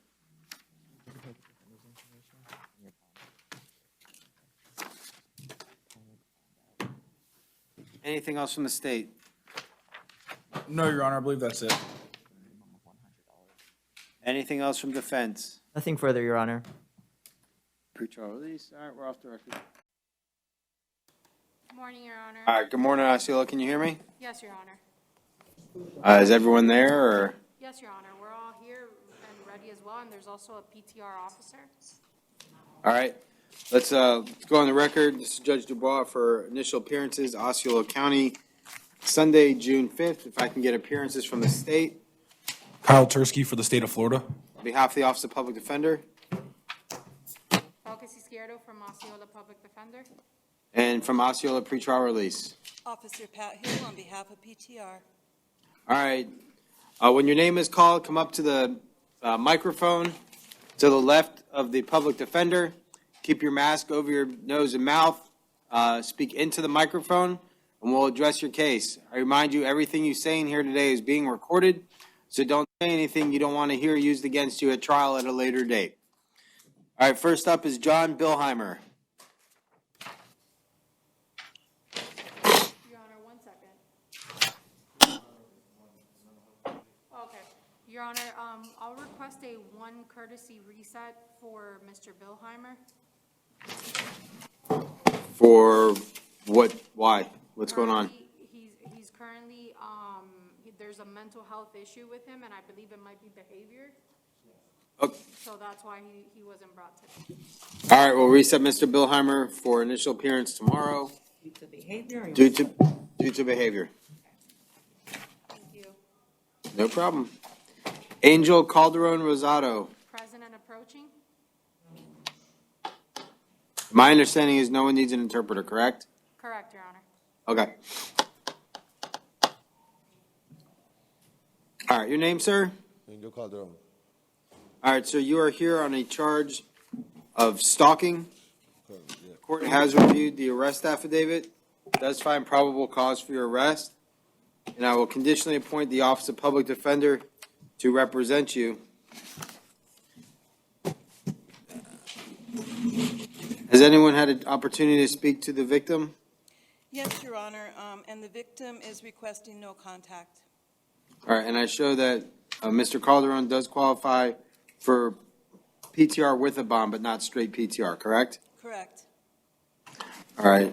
Anything else from the state? No, Your Honor, I believe that's it. Anything else from defense? Nothing further, Your Honor. Pretrial release, all right, we're off the record. Good morning, Your Honor. All right, good morning, Osceola, can you hear me? Yes, Your Honor. Is everyone there, or? Yes, Your Honor. We're all here and ready as well, and there's also a PTR officer. All right, let's go on the record. This is Judge Dubois for initial appearances, Osceola County, Sunday, June 5th. If I can get appearances from the state. Kyle Tursky for the state of Florida. On behalf of the Office of Public Defender. Focus Izquierdo from Osceola Public Defender. And from Osceola Pretrial Release. Officer Pat Hill on behalf of PTR. All right, when your name is called, come up to the microphone to the left of the public defender. Keep your mask over your nose and mouth. Speak into the microphone, and we'll address your case. I remind you, everything you say in here today is being recorded, so don't say anything you don't want to hear used against you at trial at a later date. All right, first up is John Bilheimer. Your Honor, 1 second. Okay. Your Honor, I'll request a 1 courtesy reset for Mr. Bilheimer. For what, why? What's going on? He's currently, there's a mental health issue with him, and I believe it might be behavior. Okay. So that's why he wasn't brought today. All right, we'll reset Mr. Bilheimer for initial appearance tomorrow. Due to behavior? Due to behavior. Thank you. No problem. Angel Calderon Rosado. Present and approaching? My understanding is no one needs an interpreter, correct? Correct, Your Honor. Okay. All right, your name, sir? Angel Calderon. All right, so you are here on a charge of stalking. Court has reviewed the arrest affidavit, does find probable cause for your arrest, and I will conditionally appoint the Office of Public Defender to represent you. Has anyone had an opportunity to speak to the victim? Yes, Your Honor, and the victim is requesting no contact. All right, and I show that Mr. Calderon does qualify for PTR with a bond, but not straight PTR, correct? Correct. All right.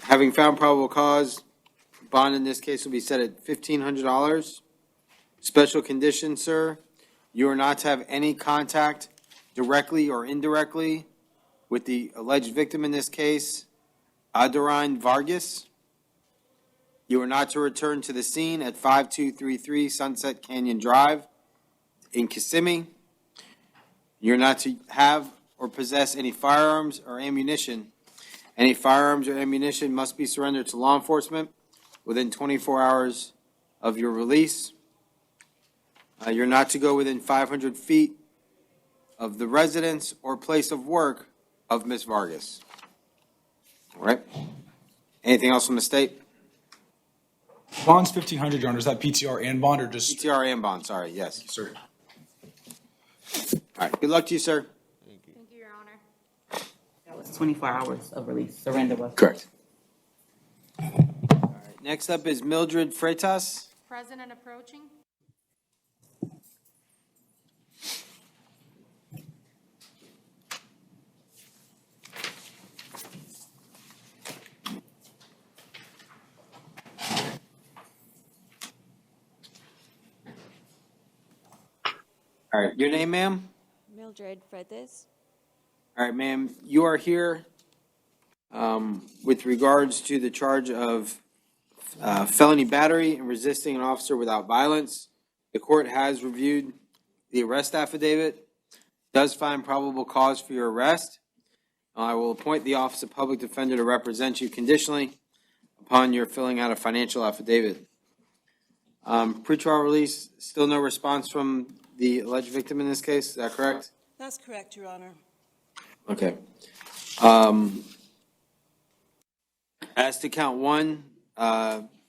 Having found probable cause, bond in this case will be set at $1,500. Special condition, sir, you are not to have any contact directly or indirectly with the alleged victim in this case, Adarine Vargas. You are not to return to the scene at 5233 Sunset Canyon Drive in Kissimmee. You're not to have or possess any firearms or ammunition. Any firearms or ammunition must be surrendered to law enforcement within 24 hours of your release. You're not to go within 500 feet of the residence or place of work of Ms. Vargas. All right. Anything else from the state? Bond's 1,500, Your Honor. Is that PTR and bond or just? PTR and bond, sorry, yes. Sir. All right, good luck to you, sir. Thank you, Your Honor. That was 24 hours of release. Surrender was. Correct. All right, next up is Mildred Freitas. Present and approaching. All right, your name, ma'am? Mildred Freitas. All right, ma'am, you are here with regards to the charge of felony battery and resisting an officer without violence. The court has reviewed the arrest affidavit, does find probable cause for your arrest. I will appoint the Office of Public Defender to represent you conditionally upon your filling out a financial affidavit. Pretrial release, still no response from the alleged victim in this case, is that correct? That's correct, Your Honor. Okay. As to count one,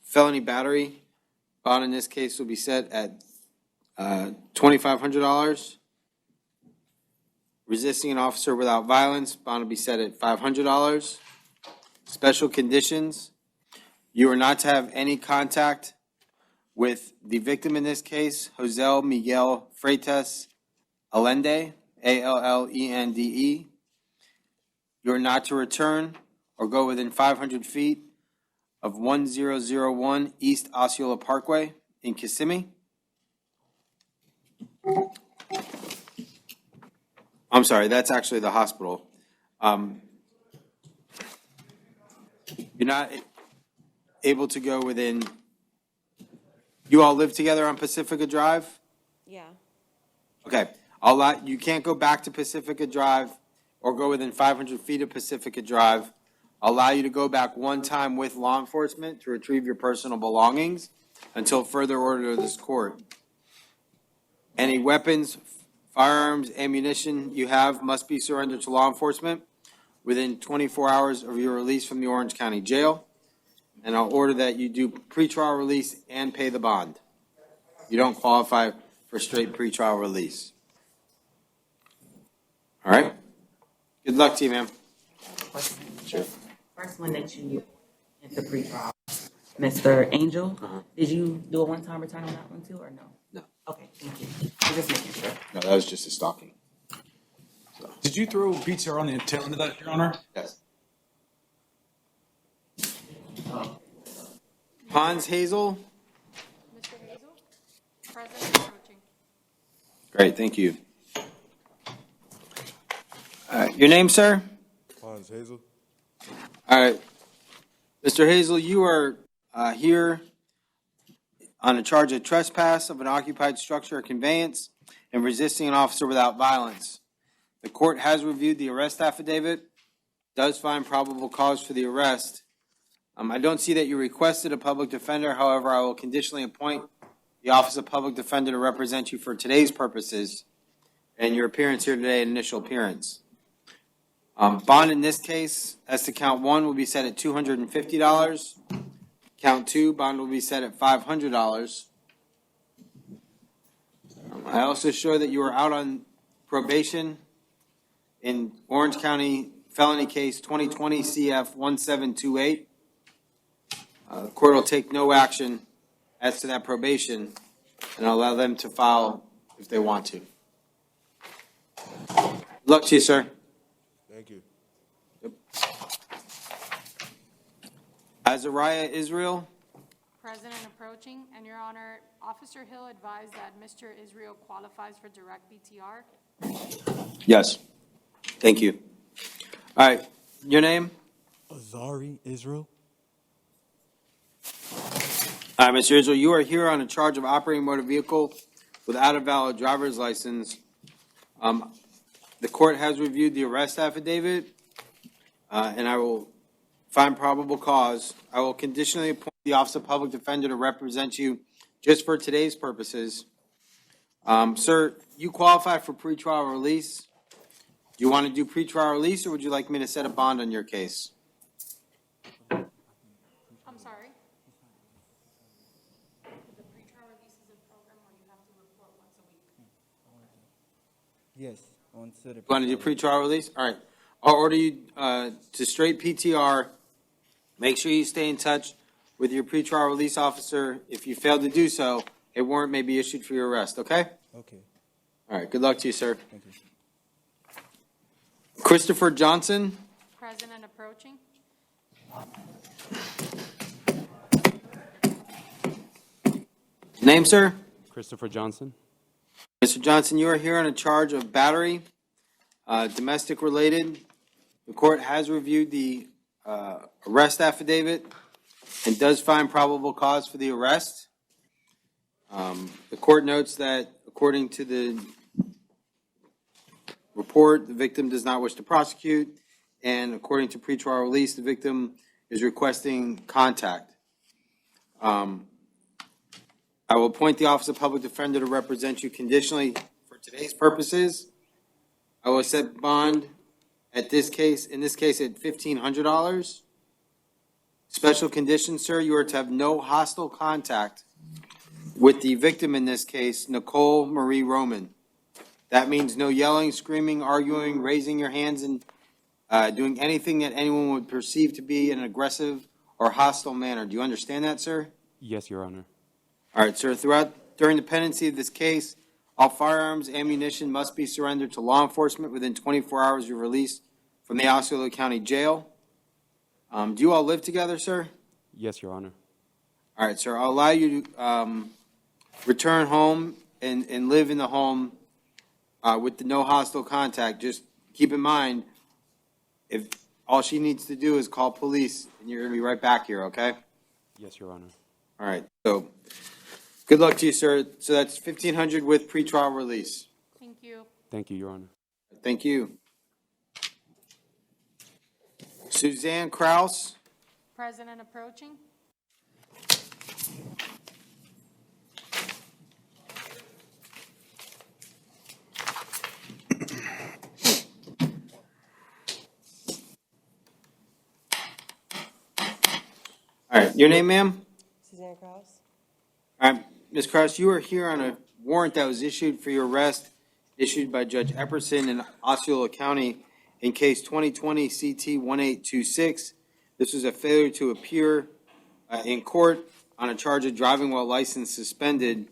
felony battery, bond in this case will be set at $2,500. Resisting an officer without violence, bond will be set at $500. Special conditions, you are not to have any contact with the victim in this case, Jose Miguel Freitas Allende, Allende. You are not to return or go within 500 feet of 1001 East Osceola Parkway in Kissimmee. I'm sorry, that's actually the hospital. You're not able to go within. You all live together on Pacifica Drive? Yeah. Okay. You can't go back to Pacifica Drive or go within 500 feet of Pacifica Drive. I'll allow you to go back one time with law enforcement to retrieve your personal belongings until further order of this court. Any weapons, firearms, ammunition you have must be surrendered to law enforcement within 24 hours of your release from the Orange County Jail. And I'll order that you do pretrial release and pay the bond. You don't qualify for straight pretrial release. All right? Good luck to you, ma'am. Sure. First one that you into pre-trial, Mr. Angel, did you do a one-time return on that one too, or no? No. Okay, thank you. I'm just making sure. No, that was just a stalking. Did you throw PTR on the tail end of that, Your Honor? Yes. Hans Hazel. Mr. Hazel. Present and approaching. Great, thank you. All right, your name, sir? Hans Hazel. All right. Mr. Hazel, you are here on a charge of trespass of an occupied structure or conveyance and resisting an officer without violence. The court has reviewed the arrest affidavit, does find probable cause for the arrest. I don't see that you requested a public defender. However, I will conditionally appoint the Office of Public Defender to represent you for today's purposes and your appearance here today, initial appearance. Bond in this case, as to count one, will be set at $250. Count two, bond will be set at $500. I also show that you are out on probation in Orange County felony case 2020 CF 1728. The court will take no action as to that probation and allow them to file if they want to. Good luck to you, sir. Thank you. Azariah Israel. President approaching, and Your Honor, Officer Hill advised that Mr. Israel qualifies for direct BTR. Yes. Thank you. All right. Your name? Azari Israel. All right, Mr. Israel, you are here on a charge of operating motor vehicle without a valid driver's license. The court has reviewed the arrest affidavit, and I will find probable cause. I will conditionally appoint the Office of Public Defender to represent you just for today's purposes. Sir, you qualify for pretrial release. Do you want to do pretrial release, or would you like me to set a bond on your case? I'm sorry? The pretrial release is a program where you have to report once a week. Yes, on to the. You want to do pretrial release? All right. I'll order you to straight PTR. Make sure you stay in touch with your pretrial release officer. If you fail to do so, a warrant may be issued for your arrest, okay? Okay, All right. Good luck to you, sir. thank you. Christopher Johnson. President approaching. Name, sir? Christopher Johnson. Mr. Johnson, you are here on a charge of battery, domestic related. The court has reviewed the arrest affidavit and does find probable cause for the arrest. The court notes that according to the report, the victim does not wish to prosecute, and according to pretrial release, the victim is requesting contact. I will appoint the Office of Public Defender to represent you conditionally for today's purposes. I will set bond in this case at $1,500. Special condition, sir, you are to have no hostile contact with the victim in this case, Nicole Marie Roman. That means no yelling, screaming, arguing, raising your hands, and doing anything that anyone would perceive to be an aggressive or hostile manner. Do you understand that, sir? Yes, Your Honor. All right, sir. During the pendency of this case, all firearms, ammunition must be surrendered to law enforcement within 24 hours of release from the Osceola County Jail. Do you all live together, sir? Yes, Your Honor. All right, sir. I'll allow you to return home and live in the home with the no hostile contact. Just keep in mind, if all she needs to do is call police, and you're going to be right back here, okay? Yes, Your Honor. All right. So, good luck to you, sir. So that's $1,500 with pretrial release. Thank you. Thank you, Your Honor. Thank you. Suzanne Kraus. President approaching. All right. Your name, ma'am? Suzanne Kraus. All right. Ms. Kraus, you are here on a warrant that was issued for your arrest, issued by Judge Epperson in Osceola County in case 2020 CT 1826. This was a failure to appear in court on a charge of driving while license suspended.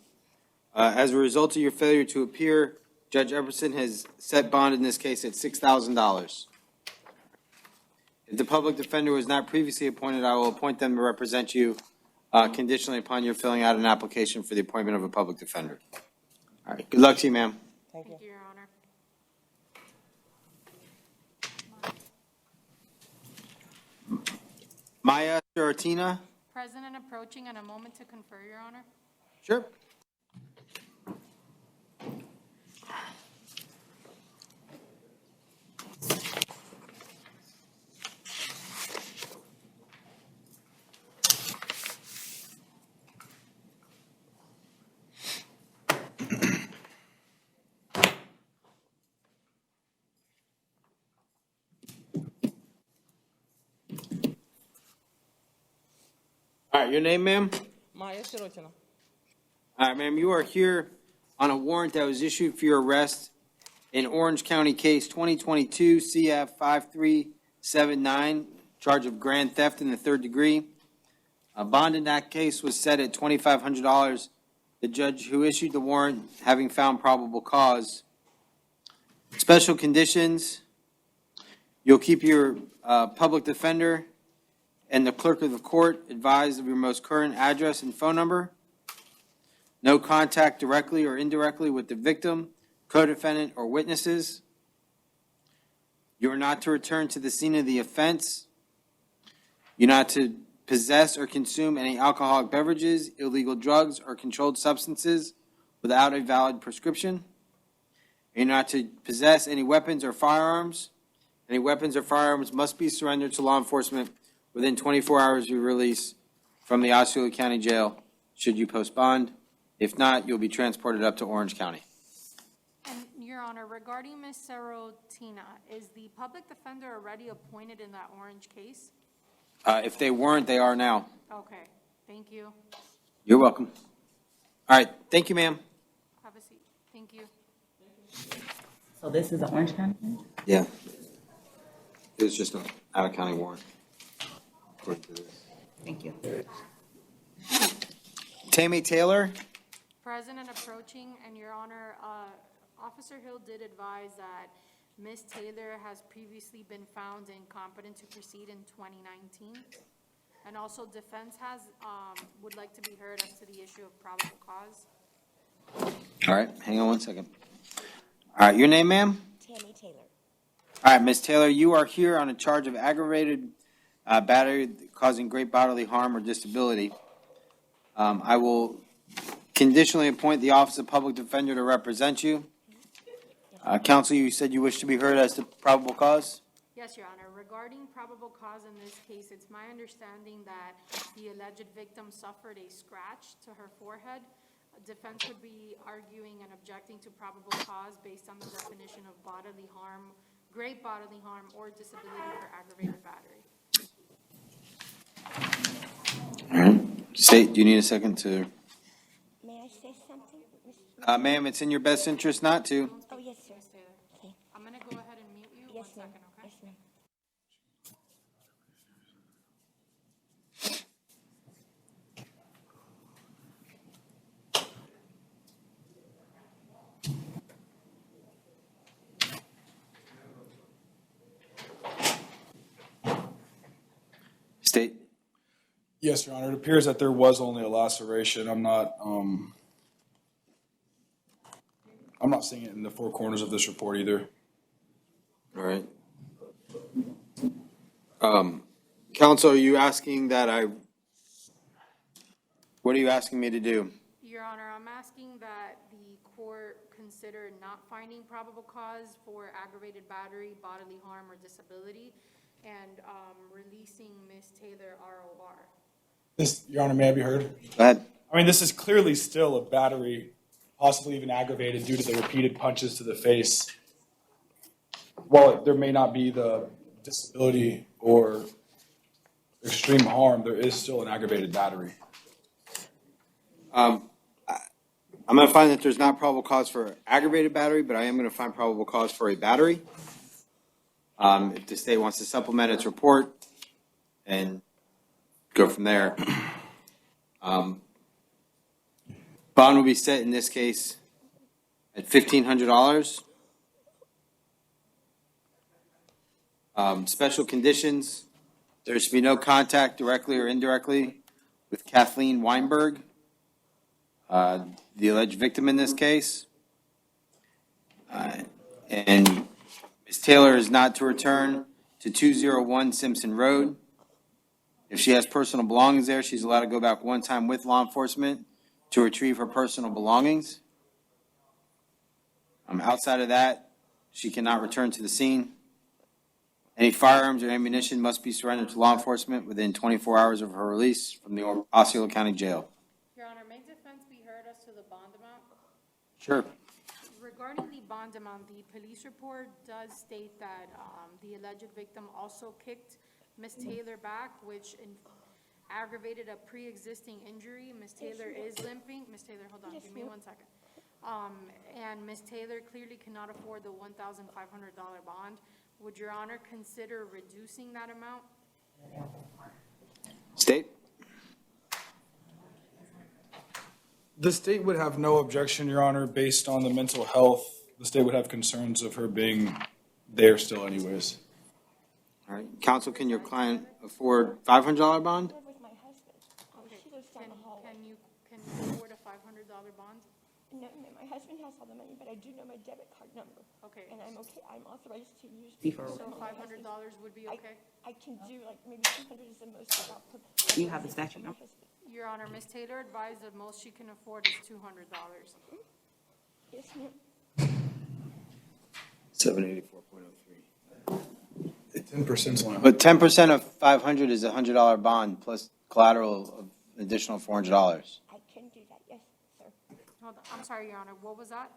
As a result of your failure to appear, Judge Epperson has set bond in this case at $6,000. If the public defender was not previously appointed, I will appoint them to represent you conditionally upon your filling out an application for the appointment of a public defender. All right. Good luck to you, ma'am. Thank you, Your Honor. Maya Saratina. President approaching, and a moment to confer, Your Honor. Sure. All right, your name, ma'am? Maya Shirochina. All right, ma'am, you are here on a warrant that was issued for your arrest in Orange County case 2022 CF 7-9, charge of grand theft in the third degree. A bond in that case was set at $2,500. The judge who issued the warrant having found probable cause. Special conditions, you'll keep your public defender and the clerk of the court advised of your most current address and phone number. No contact directly or indirectly with the victim, co-defendant, or witnesses. You are not to return to the scene of the offense. You're not to possess or consume any alcoholic beverages, illegal drugs, or controlled substances without a valid prescription. You're not to possess any weapons or firearms. Any weapons or firearms must be surrendered to law enforcement within 24 hours of your release from the Osceola County Jail, should you post bond. If not, you'll be transported up to Orange County. And, Your Honor, regarding Ms. Serotina, is the public defender already appointed in that Orange case? If they weren't, they are now. Okay, thank you. You're welcome. All right, thank you, ma'am. Have a seat. Thank you. So this is an Orange County? Yeah. It was just an out-of-county warrant. According to this. Thank you. Tammy Taylor? Present and approaching, and Your Honor, Officer Hill did advise that Ms. Taylor has previously been found incompetent to proceed in 2019. And also defense has, would like to be heard as to the issue of probable cause. All right, hang on one second. All right, your name, ma'am? Tammy Taylor. All right, Ms. Taylor, you are here on a charge of aggravated battery causing great bodily harm or disability. I will conditionally appoint the Office of Public Defender to represent you. Counsel, you said you wish to be heard as to probable cause? Yes, Your Honor. Regarding probable cause in this case, it's my understanding that the alleged victim suffered a scratch to her forehead. Defense would be arguing and objecting to probable cause based on the definition of bodily harm, great bodily harm, or disability for aggravated battery. All right. State, do you need a second to? May I say something? Ma'am, it's in your best interest not to. Oh, yes, sir. Okay. I'm going to go ahead and mute you. Yes, One ma'am. second, okay? Yes, ma'am. State. Yes, Your Honor. It appears that there was only a laceration. I'm not seeing it in the four corners of this report either. All right. Counsel, are you asking that what are you asking me to do? Your Honor, I'm asking that the court consider not finding probable cause for aggravated battery, bodily harm, or disability, and releasing Ms. Taylor ROR. Your Honor, may I be heard? Go ahead. I mean, this is clearly still a battery, possibly even aggravated due to the repeated punches to the face. While there may not be the disability or extreme harm, there is still an aggravated battery. I'm going to find that there's not probable cause for aggravated battery, but I am going to find probable cause for a battery. If the state wants to supplement its report and go from there. Bond will be set in this case at $1,500. Special conditions, there should be no contact directly or indirectly with Kathleen Weinberg, the alleged victim in this case. And Ms. Taylor is not to return to 201 Simpson Road. If she has personal belongings there, she's allowed to go back one time with law enforcement to retrieve her personal belongings. Outside of that, she cannot return to the scene. Any firearms or ammunition must be surrendered to law enforcement within 24 hours of her release from the Osceola County Jail. Your Honor, may defense be heard as to the bond amount? Sure. Regarding the bond amount, the police report does state that the alleged victim also kicked Ms. Taylor back, which aggravated a pre-existing injury. Ms. Taylor is limping. Ms. Taylor, hold on, give me 1 second. And Ms. Taylor clearly cannot afford the $1,500 bond. Would Your Honor consider reducing that amount? State? The state would have no objection, Your Honor, based on the mental health. The state would have concerns of her being there still anyways. All right, counsel, can your client afford $500 bond? I live with my husband. She lives down the hallway. Can you afford a $500 bond? No, no, my husband has all the money, but I do know my debit card number. Okay. And I'm okay, I'm authorized to use. So $500 would be okay? I can do like maybe 200 is the most without. You have the statute number? Your Honor, Ms. Taylor advised the most she can afford is $200. Yes, ma'am. 784.03. 10%'s line. But 10% of 500 is a $100 bond plus collateral of additional $400. I can do that, yes, sir. Hold on, I'm sorry, Your Honor, what was that?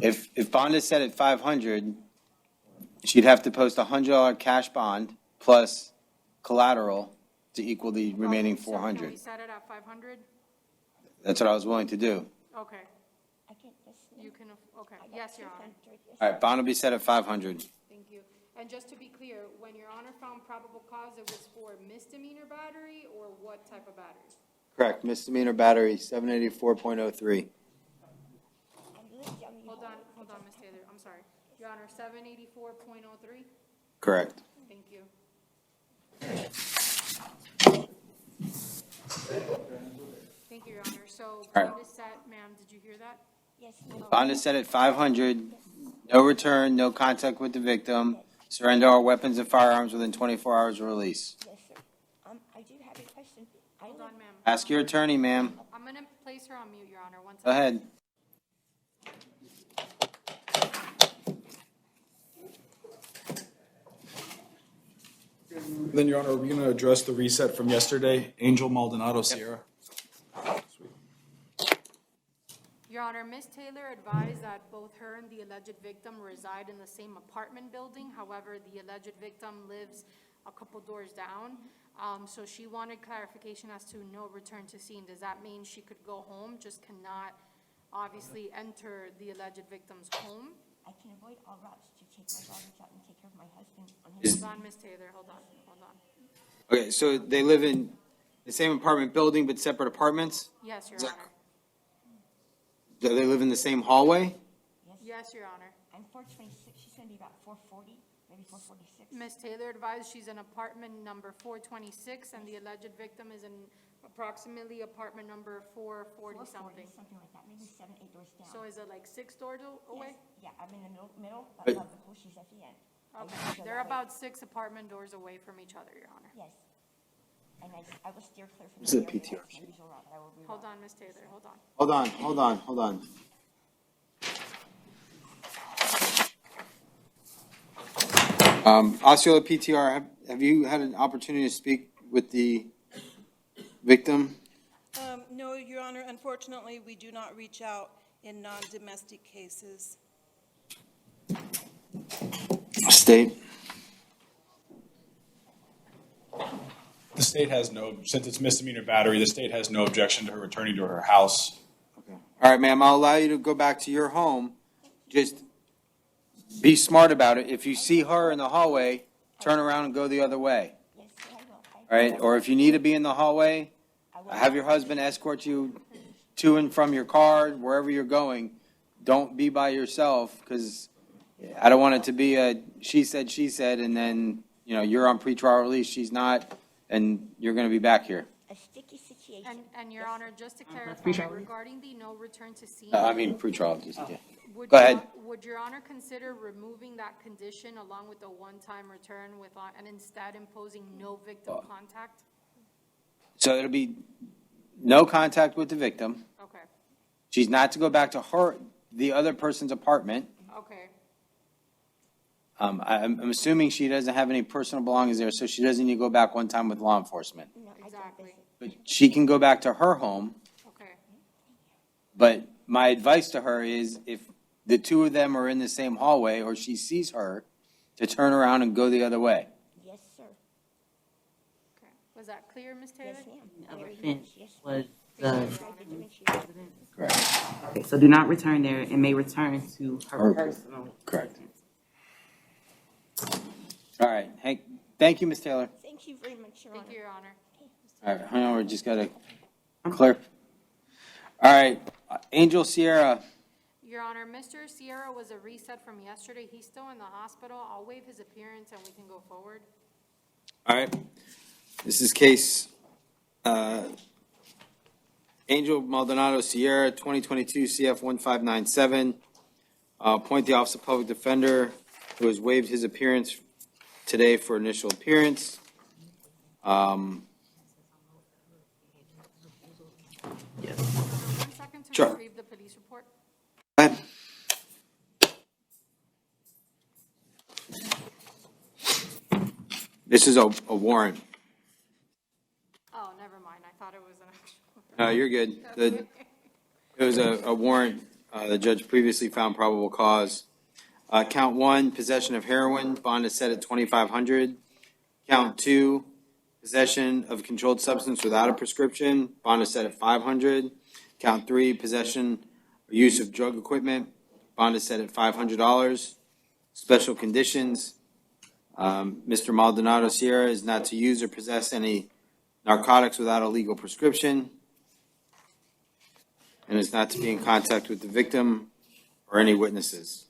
If bond is set at 500, she'd have to post a $100 cash bond plus collateral to equal the remaining So can 400. we set it at 500? That's what I was willing to do. Okay, I can, yes, ma'am. you can, okay, yes, Your Honor. 200, yes. All right, bond will be set at 500. Thank you. And just to be clear, when Your Honor found probable cause, it was for misdemeanor battery or what type of battery? Correct, misdemeanor battery, 784.03. I live down the Hold on, Ms. Taylor, I'm sorry. Your Honor, 784.03? Correct. Thank you. Thank you, Your Honor. So All right. bond is set, ma'am, did you hear that? Yes, ma'am. Bond is set at 500, no return, no contact with the victim, surrender all weapons and firearms within 24 hours of release. Yes, sir. I do have a question. Hold on, ma'am. Ask your attorney, ma'am. I'm going to place her on mute, Your Honor, one Go second. ahead. Then, Your Honor, are we going to address the reset from yesterday? Angel Maldonado Sierra? Your Honor, Ms. Taylor advised that both her and the alleged victim reside in the same apartment building. However, the alleged victim lives a couple doors down. So she wanted clarification as to no return to scene. Does that mean she could go home, just cannot obviously enter the alleged victim's home? I can avoid all routes to take my daughters out and take care of my husband on his. Hold on, Ms. Taylor, hold on. Okay, so they live in the same apartment building but separate apartments? Yes, Your Is that Honor. Do they live in the same hallway? Yes, Your Honor. I'm 426, she's gonna be about 440, maybe 446. Ms. Taylor advised she's in apartment number 426, and the alleged victim is in approximately apartment number 440 something. Something like that, maybe 7, 8 doors down. So is it like 6 doors away? Yes. Yeah, I'm in the middle, but But- above the pool, she's at the end. I Okay, usually go they're that way. about 6 apartment doors away from each other, Your Honor. Yes. And I will steer clear from This the is a area. PTR That's my usual route, but I will reroute. Hold on, Ms. Taylor, hold on. Hold on. Osceola PTR, have you had an opportunity to speak with the victim? No, Your Honor, unfortunately, we do not reach out in non-domestic cases. State? The state has no, since it's misdemeanor battery, the state has no objection to her returning to her house. All right, ma'am, I'll allow you to go back to your home. Just be smart about it. If you see her in the hallway, turn around and go the other way. Yes, I will. All right, or if you need to be in the hallway, have your husband escort you to and from your car, wherever you're going. Don't be by yourself, because I don't want it to be a she said, and then, you know, you're on pretrial release, she's not, and you're going to be back here. A sticky situation. And Your Honor, just to clarify, pre-trial. regarding the no return to scene. I mean, pretrial, just, yeah. would Go Your- ahead. Would Your Honor consider removing that condition along with the one-time return with, and instead imposing no victim contact? So it'll be no contact with the victim. Okay, She's not to go back to the other person's apartment. okay, I'm assuming she doesn't have any personal belongings there, so she doesn't need to go back one time with law enforcement. No, I don't exactly, visit. But she can go back to her home. okay. But my advice to her is if the two of them are in the same hallway or she sees her, to turn around and go the other way. Yes, sir. Okay. Was that clear, Ms. Taylor? Yes, ma'am. The other Very offense much, yes. was I the tried to differentiate. Correct. okay, so do not return there and may return to her Her- personal. Correct. All right, Hank, thank you, Ms. Taylor. Thank you very much, Your Honor. Thank you, Your Honor. All right, hang on, we just got to clear. All right, Angel Sierra. Your Honor, Mr. Sierra was a reset from yesterday. He's still in the hospital. I'll waive his appearance and we can go forward. All right, this is case Angel Maldonado Sierra, 2022 CF 1597. Appoint the Office of Public Defender, who has waived his appearance today for initial appearance. One second to Sure. retrieve the police report. Go ahead. This is a warrant. Oh, never mind. I thought it was an actual. No, you're good. It was a warrant. The judge previously found probable cause. Count 1, possession of heroin, bond is set at $2,500. Count 2, possession of controlled substance without a prescription, bond is set at $500. Count 3, possession or use of drug equipment, bond is set at $500. Special conditions, Mr. Maldonado Sierra is not to use or possess any narcotics without a legal prescription, and is not to be in contact with the victim or any witnesses.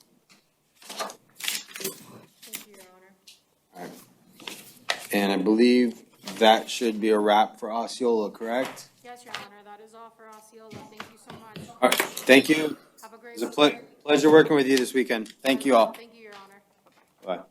Thank you, Your Honor. All right. And I believe that should be a wrap for Osceola, correct? Yes, Your Honor. That is all for Osceola. Thank you so much. All right, thank you. Have a great It was a pleasure working with you this weekend. Thank you all. Thank you, Your Honor. Bye.